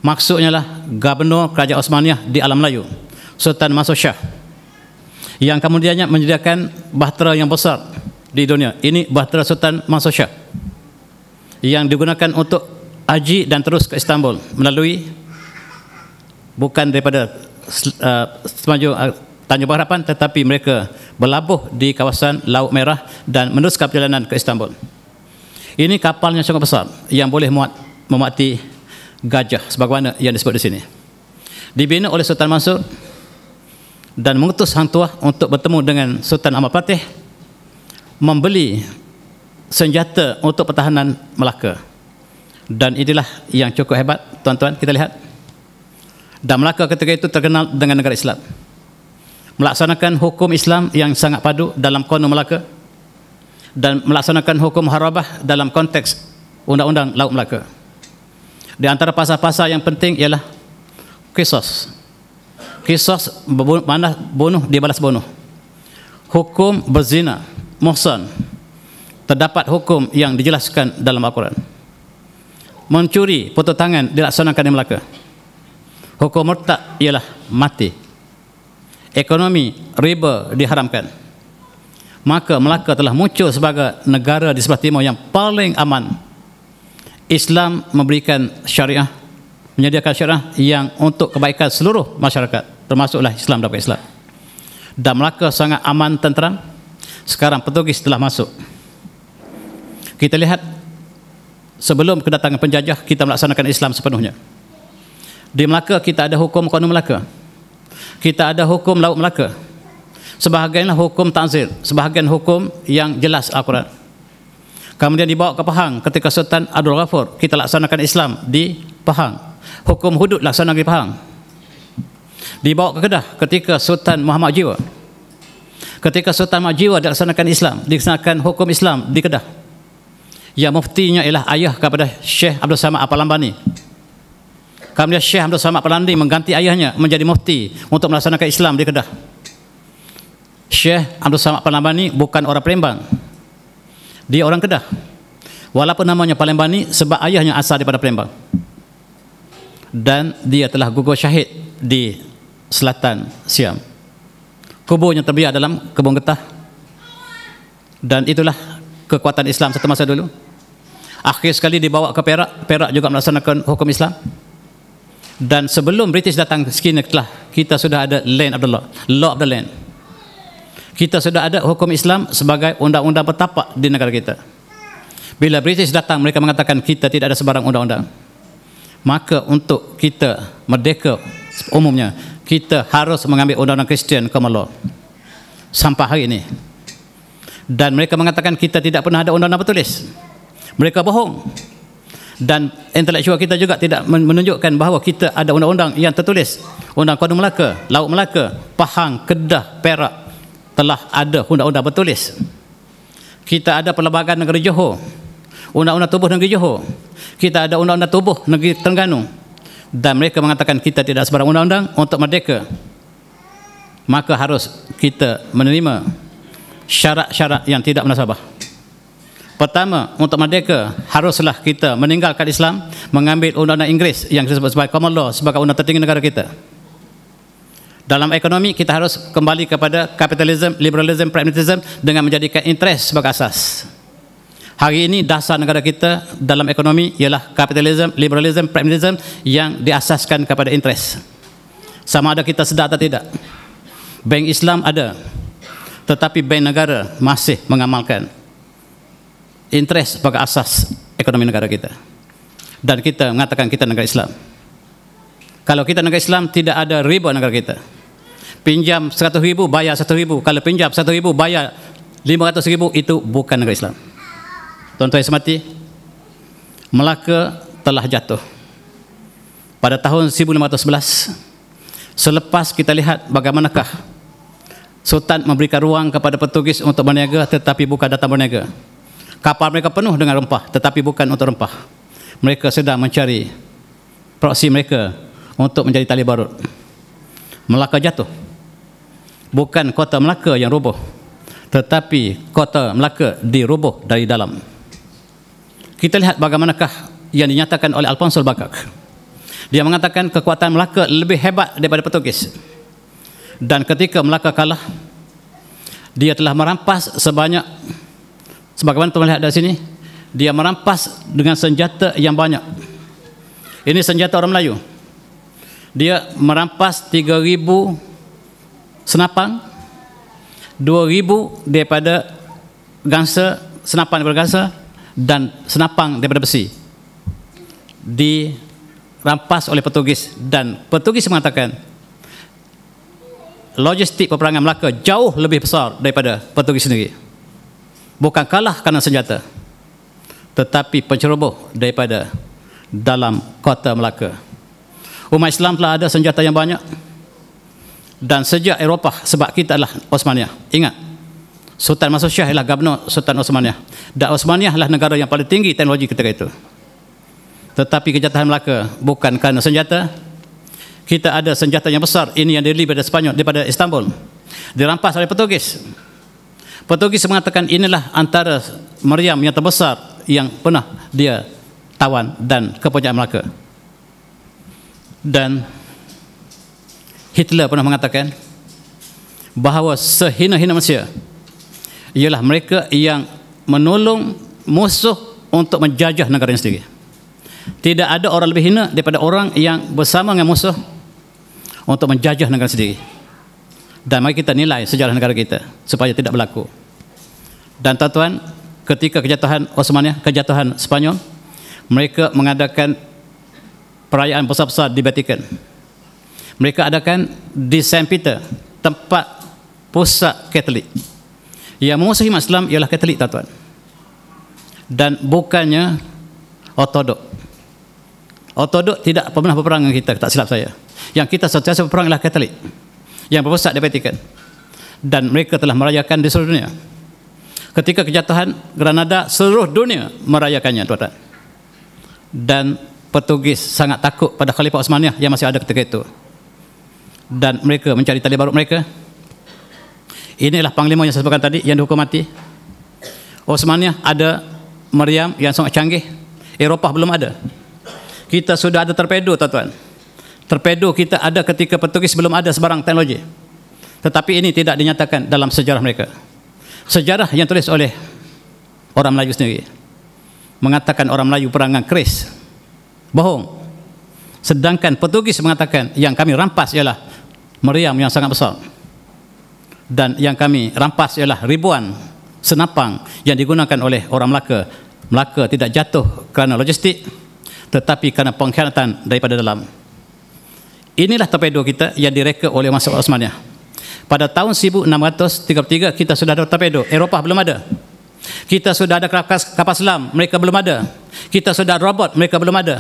Maksudnya lah gubernur kerajaan Osmaniyah di Alam Melayu, Sultan Mansur Shah, yang kemudiannya menyediakan bahtera yang besar di dunia. Ini bahtera Sultan Mansur Shah yang digunakan untuk haji dan terus ke Istanbul melalui, bukan daripada Tanjung Pengharapan, tetapi mereka berlabuh di kawasan Laut Merah dan meneruskan perjalanan ke Istanbul. Ini kapalnya sangat besar yang boleh memuati gajah sebagaimana yang disebut di sini. Dibina oleh Sultan Mansur dan mengutus Hang Tuah untuk bertemu dengan Sultan Ahmad Fatih, membeli senjata untuk pertahanan Melaka. Dan inilah yang cukup hebat, tuan-tuan. Kita lihat, dan Melaka ketika itu terkenal dengan negara Islam, melaksanakan hukum Islam yang sangat padu dalam Qanun Melaka, dan melaksanakan hukum harabah dalam konteks Undang-Undang Laut Melaka. Di antara pasal-pasal yang penting ialah qisas. Qisas mana bunuh dibalas bunuh. Hukum berzina, muhsan, terdapat hukum yang dijelaskan dalam Al-Quran. Mencuri, potong tangan dilaksanakan di Melaka. Hukum murtad ialah mati. Ekonomi riba diharamkan. Maka Melaka telah muncul sebagai negara di sebelah timur yang paling aman. Islam memberikan syariah, menyediakan syariah yang untuk kebaikan seluruh masyarakat, termasuklah Islam dan Islam. Dan Melaka sangat aman, tenteram. Sekarang Portugis telah masuk. Kita lihat, sebelum kedatangan penjajah, kita melaksanakan Islam sepenuhnya. Di Melaka kita ada hukum Qanun Melaka, kita ada hukum Laut Melaka, sebahagianlah hukum ta'zir, sebahagian hukum yang jelas Al-Quran. Kemudian dibawa ke Pahang ketika Sultan Abdul Ghafur, kita laksanakan Islam di Pahang. Hukum hudud laksanakan di Pahang. Dibawa ke Kedah ketika Sultan Muhammad Jiwa. Ketika Sultan Muhammad Jiwa dilaksanakan Islam, dilaksanakan hukum Islam di Kedah. Yang muftinya ialah ayah kepada Syekh Abdul Samad Al-Palambani. Kemudian Syekh Abdul Samad Al-Palambani mengganti ayahnya menjadi mufti untuk melaksanakan Islam di Kedah. Syekh Abdul Samad Al-Palambani bukan orang Palembang, dia orang Kedah, walaupun namanya Palembani sebab ayahnya asal daripada Palembang. Dan dia telah gugur syahid di selatan Siam. Kuburnya terbiar dalam kebun getah. Dan itulah kekuatan Islam satu masa dulu. Akhir sekali dibawa ke Perak. Perak juga melaksanakan hukum Islam. Dan sebelum British datang ke sini, kita sudah ada land of the law, law of the land. Kita sudah ada hukum Islam sebagai undang-undang bertapak di negara kita. Bila British datang, mereka mengatakan kita tidak ada sebarang undang-undang. Maka untuk kita merdeka umumnya, kita harus mengambil undang-undang Kristian common law sampai hari ini. Dan mereka mengatakan kita tidak pernah ada undang-undang bertulis. Mereka bohong. Dan intelektual kita juga tidak menunjukkan bahawa kita ada undang-undang yang tertulis. Undang Qanun Melaka, Laut Melaka, Pahang, Kedah, Perak telah ada undang-undang bertulis. Kita ada Perlembagaan Negeri Johor, Undang-Undang Tubuh Negeri Johor, kita ada Undang-Undang Tubuh Negeri Terengganu, dan mereka mengatakan kita tidak sebarang undang-undang untuk merdeka. Maka harus kita menerima syarat-syarat yang tidak munasabah. Pertama, untuk merdeka haruslah kita meninggalkan Islam, mengambil undang-undang Inggeris yang disebut sebagai common law sebagai undang tertinggi negara kita. Dalam ekonomi kita harus kembali kepada kapitalisme, liberalisme, pragmatisme dengan menjadikan interest sebagai asas. Hari ini dasar negara kita dalam ekonomi ialah kapitalisme, liberalisme, pragmatisme yang diasaskan kepada interest. Sama ada kita sedar atau tidak. Bank Islam ada, tetapi bank negara masih mengamalkan interest sebagai asas ekonomi negara kita. Dan kita mengatakan kita negara Islam. Kalau kita negara Islam, tidak ada riba negara kita. Pinjam 100,000, bayar 100,000. Kalau pinjam 100,000, bayar 500,000, itu bukan negara Islam. Tuan-tuan yang semati, Melaka telah jatuh pada tahun 1511. Selepas kita lihat bagaimanakah Sultan memberikan ruang kepada Portugis untuk berniaga, tetapi bukan datang berniaga. Kapal mereka penuh dengan rempah, tetapi bukan untuk rempah. Mereka sedang mencari proksi mereka untuk menjadi tali barut. Melaka jatuh. Bukan kota Melaka yang roboh, tetapi kota Melaka diroboh dari dalam. Kita lihat bagaimanakah yang dinyatakan oleh Alfonso Bakak. Dia mengatakan kekuatan Melaka lebih hebat daripada Portugis. Dan ketika Melaka kalah, dia telah merampas sebanyak, sebagaimana tuan lihat dari sini, dia merampas dengan senjata yang banyak. Ini senjata orang Melayu. Dia merampas 3,000 senapang, 2,000 daripada gangsa, senapan daripada gangsa, dan senapang daripada besi. Dirampas oleh Portugis, dan Portugis mengatakan logistik peperangan Melaka jauh lebih besar daripada Portugis sendiri. Bukan kalah kerana senjata, tetapi penceroboh daripada dalam kota Melaka. Umat Islam telah ada senjata yang banyak, dan sejak Eropah, sebab kita adalah Osmaniyah. Ingat, Sultan Mansur Shah ialah Gubernur Sultan Osmaniyah, dan Osmaniyah adalah negara yang paling tinggi teknologi ketika itu. Tetapi kejatuhan Melaka bukan kerana senjata. Kita ada senjata yang besar, ini yang dibeli daripada Spanyol, daripada Istanbul, dirampas oleh Portugis. Portugis mengatakan inilah antara meriam yang terbesar yang pernah dia tawan dan kepunyaan Melaka. Dan Hitler pernah mengatakan bahawa sehina-hina manusia ialah mereka yang menolong musuh untuk menjajah negaranya sendiri. Tidak ada orang lebih hina daripada orang yang bersama dengan musuh untuk menjajah negara sendiri. Dan mari kita nilai sejarah negara kita supaya tidak berlaku. Dan tuan-tuan, ketika kejatuhan Osmaniyah, kejatuhan Spanyol, mereka mengadakan perayaan besar-besar di Vatikan. Mereka adakan di Saint Peter, tempat pusat Katolik. Yang memusuhi umat Islam ialah Katolik, tuan-tuan, dan bukannya Ortodok. Ortodok tidak pernah berperang dengan kita, tak silap saya. Yang kita sentiasa berperang ialah Katolik yang berpusat di Vatikan, dan mereka telah merayakan di seluruh dunia. Ketika kejatuhan Granada, seluruh dunia merayakannya, tuan-tuan. Dan Portugis sangat takut pada Khalifah Osmaniyah yang masih ada ketika itu, dan mereka mencari tali barut mereka. Inilah panglima yang saya sebutkan tadi yang dihukum mati. Osmaniyah ada meriam yang sangat canggih, Eropah belum ada. Kita sudah ada torpedo, tuan-tuan. Torpedo kita ada ketika Portugis belum ada sebarang teknologi. Tetapi ini tidak dinyatakan dalam sejarah mereka. Sejarah yang tulis oleh orang Melayu sendiri mengatakan orang Melayu perangan keris, bohong. Sedangkan Portugis mengatakan yang kami rampas ialah meriam yang sangat besar, dan yang kami rampas ialah ribuan senapang yang digunakan oleh orang Melaka. Melaka tidak jatuh kerana logistik, tetapi kerana pengkhianatan daripada dalam. Inilah torpedo kita yang direka oleh masa Osmaniyah. Pada tahun 1633 kita sudah ada torpedo, Eropah belum ada. Kita sudah ada kapal selam, mereka belum ada. Kita sudah ada robot, mereka belum ada.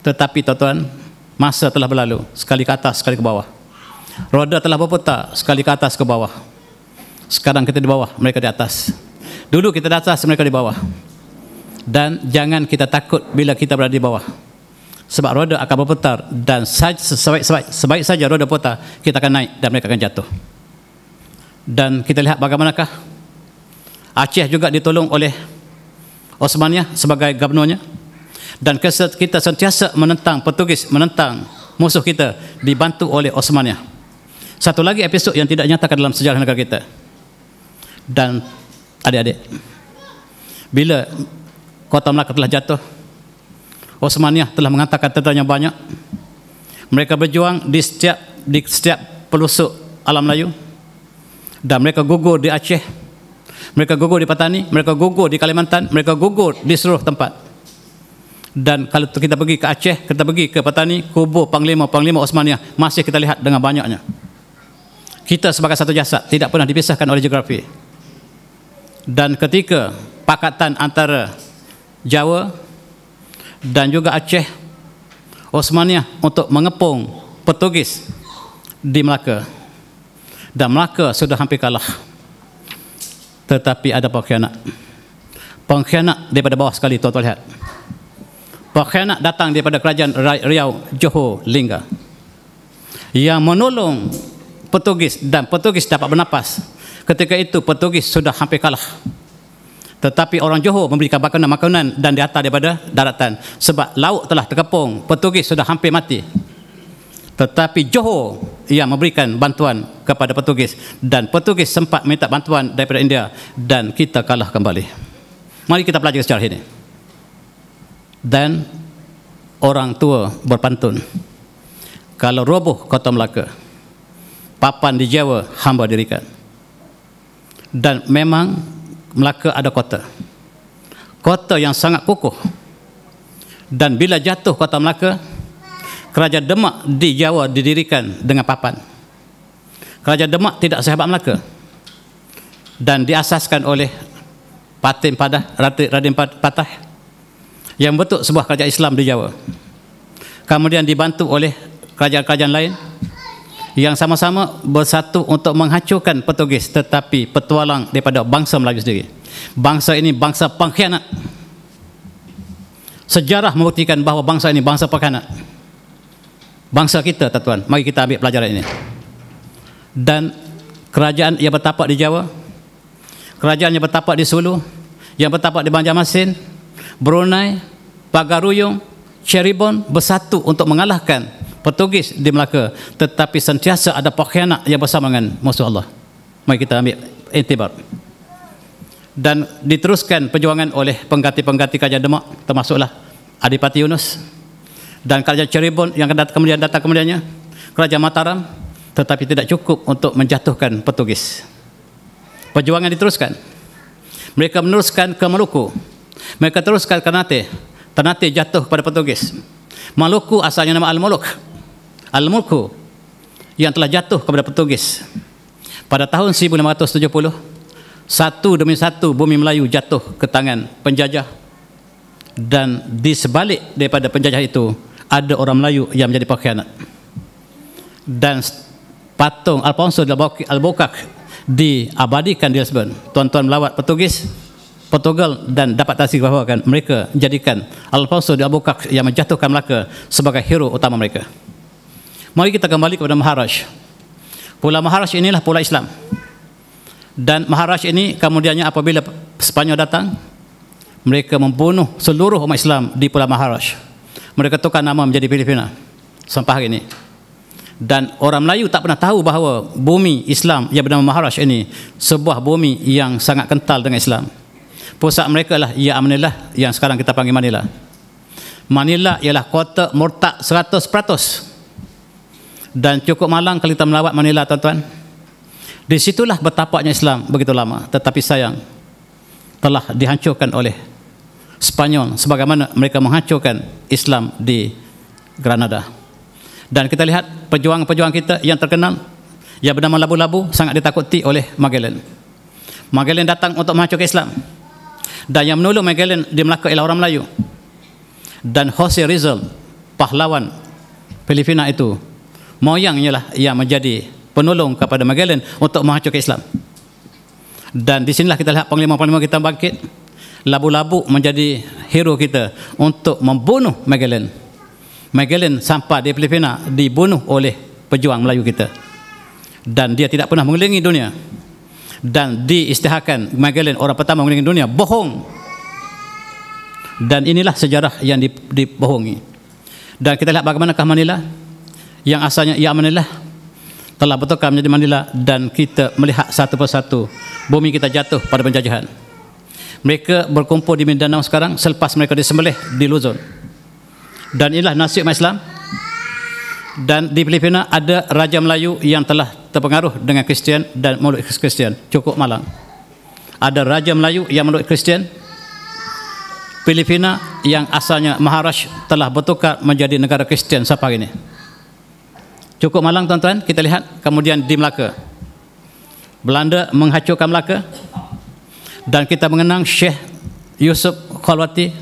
Tetapi tuan-tuan, masa telah berlalu, sekali ke atas, sekali ke bawah. Roda telah berputar, sekali ke atas, ke bawah. Sekarang kita di bawah, mereka di atas. Dulu kita di atas, mereka di bawah. Dan jangan kita takut bila kita berada di bawah, sebab roda akan berputar, dan sebaik saja roda putar, kita akan naik dan mereka akan jatuh. Dan kita lihat bagaimanakah Aceh juga ditolong oleh Osmania sebagai gubernurnya, dan kita sentiasa menentang Portugis, menentang musuh kita, dibantu oleh Osmania. Satu lagi episod yang tidak nyatakan dalam sejarah negara kita. Dan adik-adik, bila Kota Melaka telah jatuh, Osmania telah menghantarkan tentera banyak. Mereka berjuang di setiap pelosok alam Melayu, dan mereka gugur di Aceh, mereka gugur di Patani, mereka gugur di Kalimantan, mereka gugur di seluruh tempat. Dan kalau kita pergi ke Aceh, kita pergi ke Patani, kubur panglima Osmania masih kita lihat dengan banyaknya. Kita sebagai satu jasad, tidak pernah dipisahkan oleh geografi. Dan ketika pakatan antara Jawa dan juga Aceh, Osmania untuk mengepung Portugis di Melaka, dan Melaka sudah hampir kalah. Tetapi ada pengkhianat daripada bawah sekali, tuan-tuan lihat. Pengkhianat datang daripada kerajaan Riau, Johor, Lingga, yang menolong Portugis, dan Portugis dapat bernapas. Ketika itu Portugis sudah hampir kalah. Tetapi orang Johor memberikan makanan dan dihantar daripada daratan, sebab laut telah terkepung, Portugis sudah hampir mati. Tetapi Johor yang memberikan bantuan kepada Portugis, dan Portugis sempat minta bantuan daripada India, dan kita kalah kembali. Mari kita pelajari sejarah ini. Dan orang tua berpantun, kalau roboh Kota Melaka, papan di Jawa hamba dirikan. Dan memang Melaka ada kota yang sangat kukuh. Dan bila jatuh Kota Melaka, Kerajaan Demak di Jawa didirikan dengan papan. Kerajaan Demak tidak sehebat Melaka, dan diasaskan oleh Raden Patah yang bentuk sebuah kerajaan Islam di Jawa. Kemudian dibantu oleh kerajaan-kerajaan lain yang sama-sama bersatu untuk menghancurkan Portugis, tetapi petualang daripada bangsa Melayu sendiri. Bangsa ini bangsa pengkhianat. Sejarah membuktikan bahawa bangsa ini bangsa pengkhianat. Bangsa kita, tuan-tuan, mari kita ambil pelajaran ini. Dan kerajaan yang bertapak di Jawa, kerajaan yang bertapak di Sulu, yang bertapak di Banjarmasin, Brunei, Pagaruyung, Cirebon bersatu untuk mengalahkan Portugis di Melaka, tetapi sentiasa ada pengkhianat yang bersama dengan musuh Allah. Mari kita ambil iktibar. Dan diteruskan perjuangan oleh pengganti-pengganti kerajaan Demak, termasuklah Adipati Yunus, dan kerajaan Cirebon yang kemudian datang kemudiannya, kerajaan Mataram, tetapi tidak cukup untuk menjatuhkan Portugis. Perjuangan diteruskan. Mereka meneruskan ke Maluku, mereka teruskan ke Ternate. Ternate jatuh kepada Portugis. Maluku asalnya nama Al-Mulku yang telah jatuh kepada Portugis. Pada tahun 1570, satu demi satu bumi Melayu jatuh ke tangan penjajah, dan di sebalik daripada penjajah itu ada orang Melayu yang menjadi pengkhianat. Dan patung Alfonso de Albuquerque diabadikan di Lisbon. Tuan-tuan melawat Portugal dan dapat taksirkan mereka jadikan Alfonso de Albuquerque yang menjatuhkan Melaka sebagai hero utama mereka. Mari kita kembali kepada Maharaj. Pulau Maharaj inilah pulau Islam. Dan Maharaj ini kemudiannya apabila Spanyol datang, mereka membunuh seluruh umat Islam di Pulau Maharaj. Mereka tukar nama menjadi Filipina sampai hari ini. Dan orang Melayu tak pernah tahu bahawa bumi Islam yang bernama Maharaj ini sebuah bumi yang sangat kental dengan Islam. Pusat mereka lah ia Manila, yang sekarang kita panggil Manila. Manila ialah kota murtad 100%. Dan cukup malang kalau kita melawat Manila, tuan-tuan. Di situlah bertapaknya Islam begitu lama, tetapi sayang telah dihancurkan oleh Spanyol sebagaimana mereka menghancurkan Islam di Granada. Dan kita lihat perjuangan-perjuangan kita yang terkenal yang bernama Labu-Labu sangat ditakuti oleh Magellan. Magellan datang untuk menghancurkan Islam, dan yang menolong Magellan di Melaka ialah orang Melayu. Dan Jose Rizal, pahlawan Filipina itu, moyangnya lah yang menjadi penolong kepada Magellan untuk menghancurkan Islam. Dan di sinilah kita lihat panglima-panglima kita bangkit, labu-labu menjadi hero kita untuk membunuh Magellan. Magellan sampai di Filipina dibunuh oleh pejuang Melayu kita. Dan dia tidak pernah mengelilingi dunia. Dan diisytiharkan Magellan orang pertama mengelilingi dunia, bohong. Dan inilah sejarah yang dibohongi. Dan kita lihat bagaimanakah Manila yang asalnya ia Manila telah bertukar menjadi Manila, dan kita melihat satu persatu bumi kita jatuh pada penjajahan. Mereka berkumpul di Mindanao sekarang selepas mereka disembelih di Luzon. Dan inilah nasib umat Islam. Dan di Filipina ada Raja Melayu yang telah terpengaruh dengan Kristian dan meluk Kristian, cukup malang. Ada Raja Melayu yang meluk Kristian. Filipina yang asalnya Maharashtra telah bertukar menjadi negara Kristian sampai hari ini. Cukup malang tuan-tuan, kita lihat. Kemudian di Melaka, Belanda menghancurkan Melaka, dan kita mengenang Syekh Yusuf Khalwati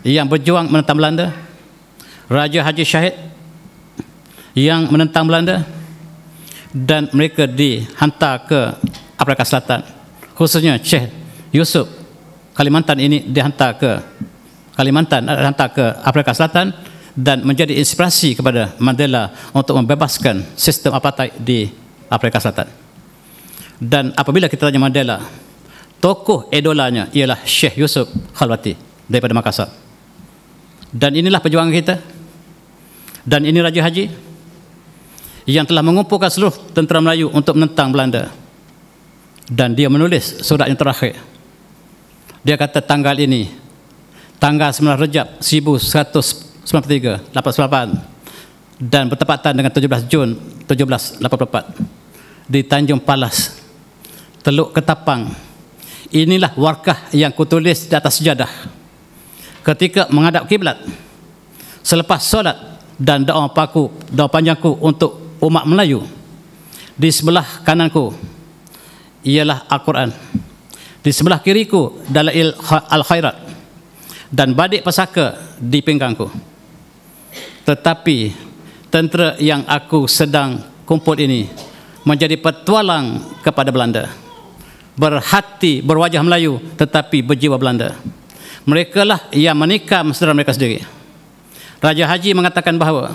yang berjuang menentang Belanda, Raja Haji Syahid yang menentang Belanda, dan mereka dihantar ke Afrika Selatan. Khususnya Syekh Yusuf Kalimantan ini dihantar ke Kalimantan, dihantar ke Afrika Selatan, dan menjadi inspirasi kepada Mandela untuk membebaskan sistem apartheid di Afrika Selatan. Dan apabila kita tanya Mandela, tokoh idolanya ialah Syekh Yusuf Khalwati daripada Makassar. Dan inilah perjuangan kita. Dan ini Raja Haji yang telah mengumpulkan seluruh tentera Melayu untuk menentang Belanda. Dan dia menulis surat yang terakhir. Dia kata tanggal ini, tanggal 9 Rejab 1193, 88, dan bertepatan dengan 17 Jun 1784 di Tanjung Palas, Teluk Ketapang. Inilah warkah yang kutulis di atas sejadah ketika menghadap kiblat selepas solat dan doa panjangku untuk umat Melayu. Di sebelah kananku ialah Al-Quran, di sebelah kiriku Dalail Al-Khairat, dan badik pesaka di pinggangku. Tetapi tentera yang aku sedang kumpul ini menjadi petualang kepada Belanda, berhati berwajah Melayu tetapi berjiwa Belanda. Mereka lah yang menikam saudara mereka sendiri. Raja Haji mengatakan bahawa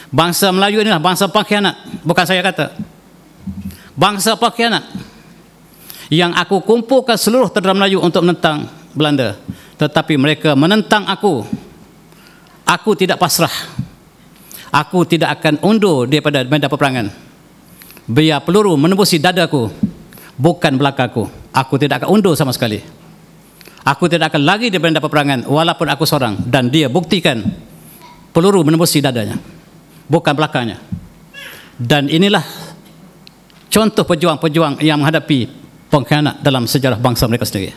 bangsa Melayu inilah bangsa pengkhianat. Bukan saya kata, bangsa pengkhianat yang aku kumpulkan seluruh tentera Melayu untuk menentang Belanda, tetapi mereka menentang aku. Aku tidak pasrah. Aku tidak akan undur daripada medan peperangan. Biar peluru menembusi dadaku, bukan belakangku. Aku tidak akan undur sama sekali. Aku tidak akan lagi di medan peperangan walaupun aku seorang. Dan dia buktikan peluru menembusi dadanya, bukan belakangnya. Dan inilah contoh pejuang-pejuang yang menghadapi pengkhianat dalam sejarah bangsa mereka sendiri.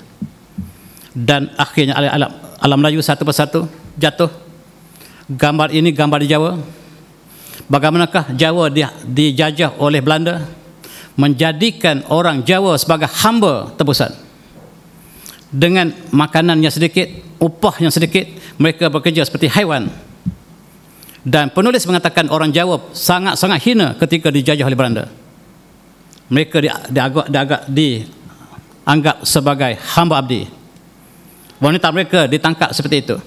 Dan akhirnya alam Melayu satu persatu jatuh. Gambar ini gambar di Jawa. Bagaimanakah Jawa dijajah oleh Belanda, menjadikan orang Jawa sebagai hamba tebusan. Dengan makanan yang sedikit, upah yang sedikit, mereka bekerja seperti haiwan. Dan penulis mengatakan orang Jawa sangat-sangat hina ketika dijajah oleh Belanda. Mereka dianggap sebagai hamba abdi. Wanita mereka ditangkap seperti itu.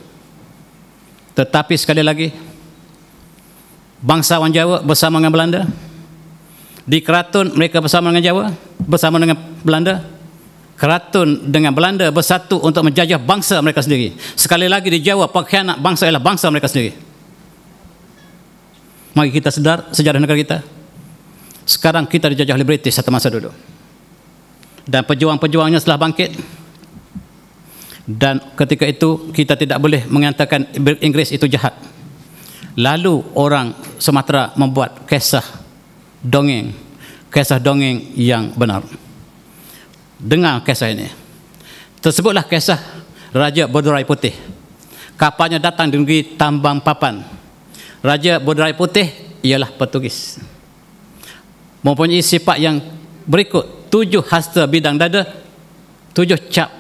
Tetapi sekali lagi, bangsawan Jawa bersama dengan Belanda, di keraton mereka bersama dengan Jawa, bersama dengan Belanda. Keraton dengan Belanda bersatu untuk menjajah bangsa mereka sendiri. Sekali lagi di Jawa, pengkhianat bangsa ialah bangsa mereka sendiri. Mari kita sedar sejarah negara kita. Sekarang kita dijajah oleh British satu masa dulu. Dan pejuang-pejuangnya telah bangkit. Dan ketika itu kita tidak boleh mengatakan Inggris itu jahat. Lalu orang Sumatera membuat kisah dongeng yang benar. Dengar kisah ini. Tersebutlah kisah Raja Bodorai Putih. Kapalnya datang di negeri Tambang Papan. Raja Bodorai Putih ialah Portugis. Mempunyai sifat yang berikut: 7 hasta bidang dada, 7 cap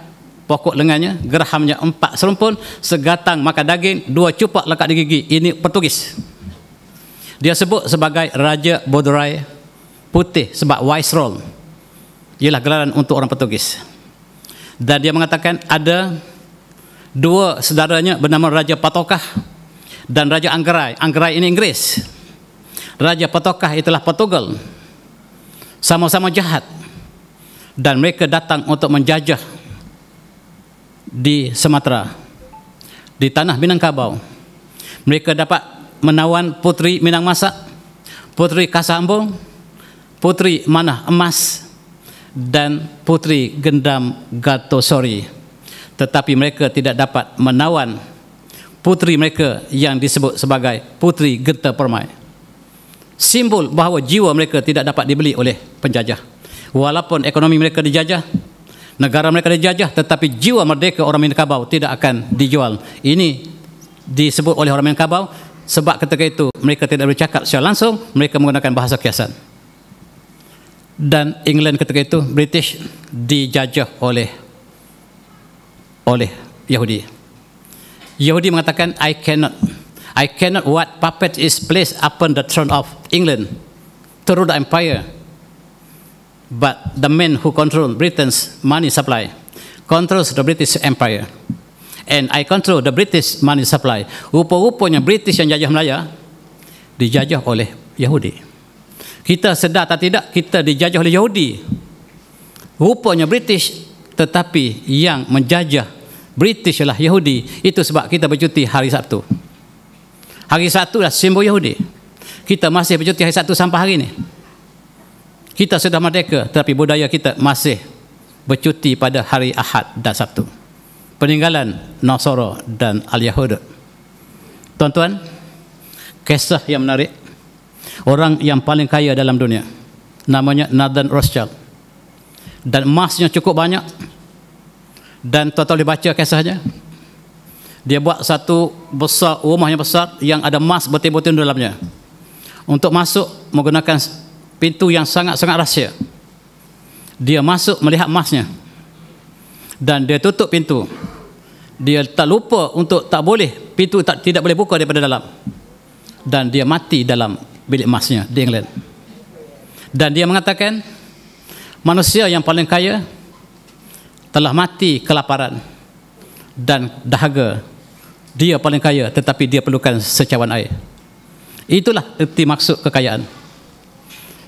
pokok lengannya, gerahamnya 4 serumpun, segatang makan daging, 2 cupak lekat di gigi. Ini Portugis. Dia sebut sebagai Raja Bodorai Putih sebab Viceroy. ialah gelaran untuk orang Portugis. Dan dia mengatakan ada dua saudaranya bernama Raja Patokah dan Raja Anggerai. Anggerai ini Inggris. Raja Patokah itulah Portugal. Sama-sama jahat. Dan mereka datang untuk menjajah di Sumatera, di tanah Minangkabau. Mereka dapat menawan Puteri Minang Masak, Puteri Kasambung, Puteri Manah Emas, dan Puteri Gendam Gatosori. Tetapi mereka tidak dapat menawan puteri mereka yang disebut sebagai Puteri Genta Permai. Simbol bahawa jiwa mereka tidak dapat dibeli oleh penjajah. Walaupun ekonomi mereka dijajah, negara mereka dijajah, tetapi jiwa merdeka orang Minangkabau tidak akan dijual. Ini disebut oleh orang Minangkabau sebab ketika itu mereka tidak bercakap secara langsung, mereka menggunakan bahasa kiasan. Dan England ketika itu, British, dijajah oleh Yahudi. Yahudi mengatakan, I cannot what puppet is placed upon the throne of England to rule the empire, but the man who control Britain's money supply controls the British Empire, and I control the British money supply. Rupa-rupanya British yang jajah Melaya dijajah oleh Yahudi. Kita sedar atau tidak, kita dijajah oleh Yahudi. Rupanya British, tetapi yang menjajah British adalah Yahudi. Itu sebab kita bercuti hari Sabtu. Hari Sabtu adalah simbol Yahudi. Kita masih bercuti hari Sabtu sampai hari ini. Kita sudah merdeka, tetapi budaya kita masih bercuti pada hari Ahad dan Sabtu. Peninggalan Nasara dan Al-Yahud. Tuan-tuan, kisah yang menarik. Orang yang paling kaya dalam dunia, namanya Nathan Rothschild, dan emasnya cukup banyak. Dan tuan-tuan boleh baca kisahnya. Dia buat satu besar, rumahnya besar yang ada emas bertimbun-timbun dalamnya. Untuk masuk menggunakan pintu yang sangat-sangat rahsia. Dia masuk melihat emasnya dan dia tutup pintu. Dia tak lupa untuk tak boleh, pintu tidak boleh buka daripada dalam. Dan dia mati dalam bilik emasnya di England. Dan dia mengatakan, manusia yang paling kaya telah mati kelaparan dan dahaga. Dia paling kaya, tetapi dia perlukan secawan air. Itulah erti maksud kekayaan.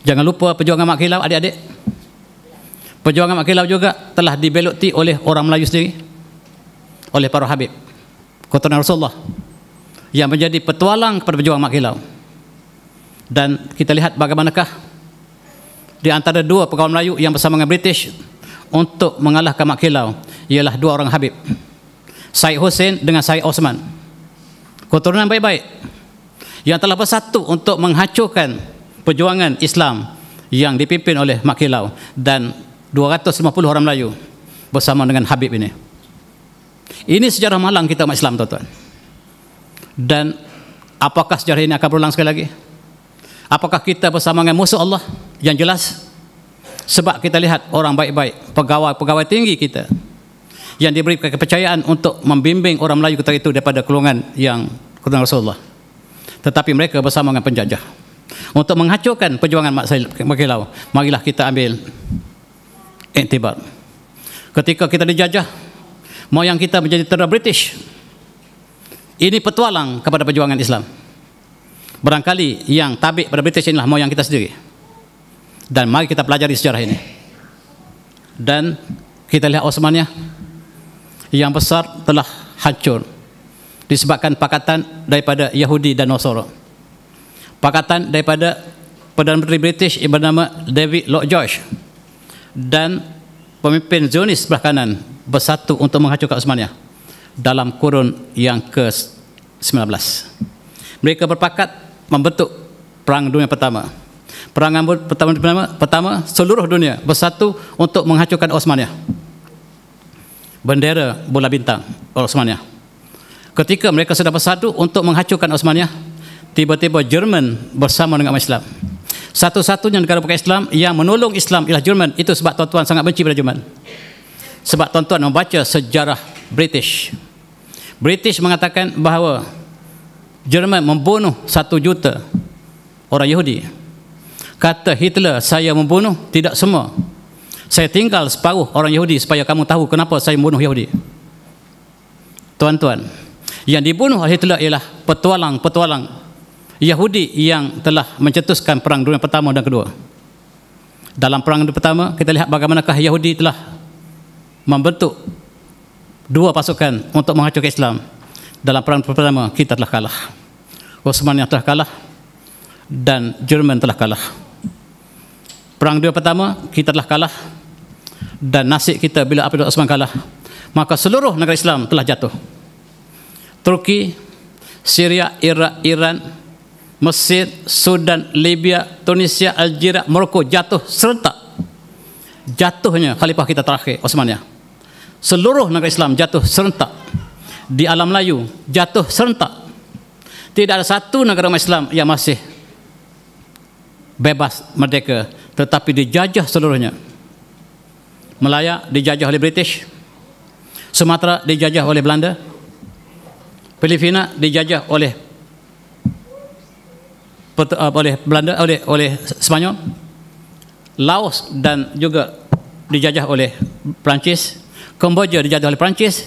Jangan lupa perjuangan Mak Kilau, adik-adik. Perjuangan Mak Kilau juga telah dibeluti oleh orang Melayu sendiri, oleh para Habib, keturunan Rasulullah, yang menjadi petualang kepada perjuangan Mak Kilau. Dan kita lihat bagaimanakah di antara dua pegawai Melayu yang bersama dengan British untuk mengalahkan Mak Kilau, ialah dua orang Habib, Syed Hussein dengan Syed Osman, keturunan baik-baik yang telah bersatu untuk menghancurkan perjuangan Islam yang dipimpin oleh Mak Kilau dan 250 orang Melayu bersama dengan Habib ini. Ini sejarah malang kita umat Islam, tuan-tuan. Dan apakah sejarah ini akan berulang sekali lagi? Apakah kita bersama dengan musuh Allah? Yang jelas, sebab kita lihat orang baik-baik, pegawai-pegawai tinggi kita yang diberi kepercayaan untuk membimbing orang Melayu ketika itu daripada golongan yang keturunan Rasulullah. Tetapi mereka bersama dengan penjajah untuk menghancurkan perjuangan Mak Kilau. Marilah kita ambil iktibar. Ketika kita dijajah, moyang kita menjadi tentera British. Ini petualang kepada perjuangan Islam. Barangkali yang tabik pada British inilah moyang kita sendiri. Dan mari kita pelajari sejarah ini. Dan kita lihat Osmaniyah yang besar telah hancur disebabkan pakatan daripada Yahudi dan Nasara. Pakatan daripada Perdana Menteri British yang bernama David Lloyd George dan pemimpin Zionis sebelah kanan bersatu untuk menghancurkan Osmaniyah dalam kurun yang ke-19. Mereka berpakat membentuk Perang Dunia Pertama. Perang pertama seluruh dunia bersatu untuk menghancurkan Osmaniyah. Bendera bola bintang Osmaniyah. Ketika mereka sudah bersatu untuk menghancurkan Osmaniyah, tiba-tiba Jerman bersama dengan Islam. Satu-satunya negara bukan Islam yang menolong Islam ialah Jerman. Itu sebab tuan-tuan sangat benci pada Jerman. Sebab tuan-tuan membaca sejarah British. British mengatakan bahawa Jerman membunuh 1 juta orang Yahudi. Kata Hitler, saya membunuh tidak semua. Saya tinggal separuh orang Yahudi supaya kamu tahu kenapa saya membunuh Yahudi. Tuan-tuan, yang dibunuh oleh Hitler ialah petualang-petualang Yahudi yang telah mencetuskan perang dunia pertama dan kedua. Dalam perang dunia pertama, kita lihat bagaimanakah Yahudi telah membentuk dua pasukan untuk menghancurkan Islam. Dalam perang dunia pertama, kita telah kalah. Osmania telah kalah dan Jerman telah kalah. Perang dunia pertama, kita telah kalah, dan nasib kita bila apabila Osman kalah, maka seluruh negara Islam telah jatuh. Turki, Syria, Iraq, Iran, Mesir, Sudan, Libya, Tunisia, Algeria, Morocco jatuh serentak. Jatuhnya khalifah kita terakhir, Osmania. Seluruh negara Islam jatuh serentak. Di alam Melayu jatuh serentak. Tidak ada satu negara Islam yang masih bebas, merdeka, tetapi dijajah seluruhnya. Malaya dijajah oleh British, Sumatera dijajah oleh Belanda, Filipina dijajah oleh Belanda, oleh Spanyol, Laos dan juga dijajah oleh Perancis, Kamboja dijajah oleh Perancis,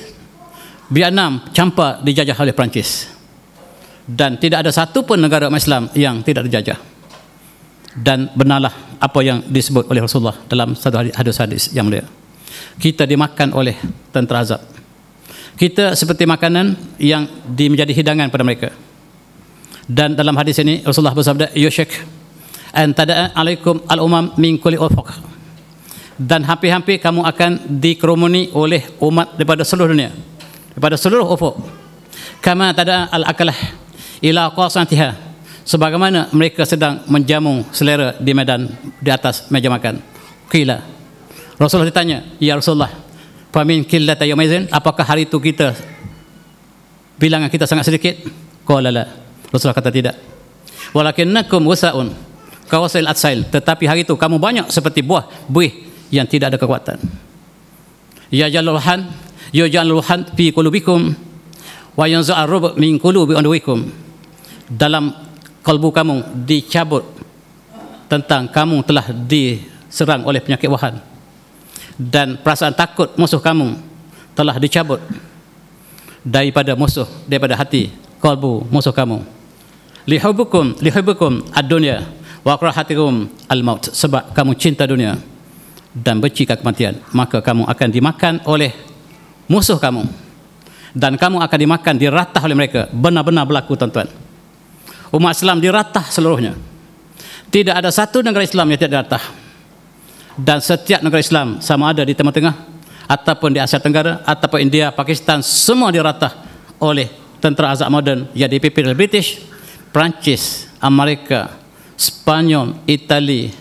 Vietnam campa dijajah oleh Perancis, dan tidak ada satu pun negara Islam yang tidak dijajah. Dan benarlah apa yang disebut oleh Rasulullah dalam satu hadis yang mulia. Kita dimakan oleh tentera azab. Kita seperti makanan yang menjadi hidangan pada mereka. Dan dalam hadis ini Rasulullah bersabda, yushak an tada'a alaikum al-umam min kulli ufuq. Dan hampir-hampir kamu akan dikerumuni oleh umat daripada seluruh dunia, daripada seluruh ufuk. Kama tada'a al-akalah ila qasanatiha, sebagaimana mereka sedang menjamu selera di medan, di atas meja makan. Qila, Rasulullah ditanya, ya Rasulullah, famin qillata yaumaizin, apakah hari itu kita bilangan kita sangat sedikit? Qala la, Rasulullah kata tidak. Walakinnakum wasaun kawasil atsail, tetapi hari itu kamu banyak seperti buih yang tidak ada kekuatan. Ya jalluhan fi qulubikum wa yanza'ar rubu min qulubi anwikum, dalam kalbu kamu dicabut tentang kamu telah diserang oleh penyakit wahan, dan perasaan takut musuh kamu telah dicabut daripada hati kalbu musuh kamu. Lihubukum ad-dunya wa akrahatikum al-maut, sebab kamu cinta dunia dan benci kematian, maka kamu akan dimakan oleh musuh kamu, dan kamu akan dimakan, diratah oleh mereka. Benar-benar berlaku, tuan-tuan. Umat Islam diratah seluruhnya. Tidak ada satu negara Islam yang tidak diratah. Dan setiap negara Islam, sama ada di Timur Tengah ataupun di Asia Tenggara ataupun India, Pakistan, semua diratah oleh tentera azab moden yang dipimpin oleh British, Perancis, Amerika, Spanyol, Itali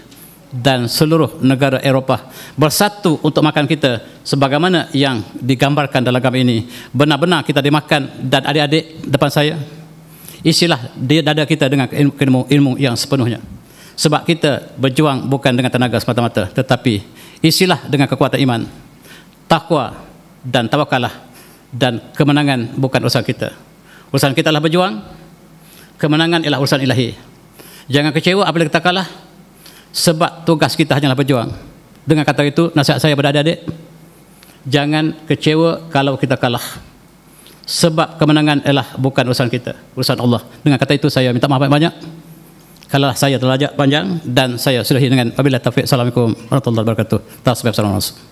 dan seluruh negara Eropah bersatu untuk makan kita, sebagaimana yang digambarkan dalam gambar ini. Benar-benar kita dimakan. Dan adik-adik depan saya, isilah di dada kita dengan ilmu yang sepenuhnya. Sebab kita berjuang bukan dengan tenaga semata-mata, tetapi isilah dengan kekuatan iman, takwa dan tawakalah. Dan kemenangan bukan urusan kita. Urusan kita adalah berjuang. Kemenangan ialah urusan ilahi. Jangan kecewa apabila kita kalah, sebab tugas kita hanyalah berjuang. Dengan kata itu, nasihat saya pada adik-adik, jangan kecewa kalau kita kalah, sebab kemenangan ialah bukan urusan kita, urusan Allah. Dengan kata itu saya minta maaf banyak kalau saya terlalu panjang, dan saya sudahi dengan wabillahi taufiq. Assalamualaikum warahmatullahi wabarakatuh. Tasbih. Assalamualaikum.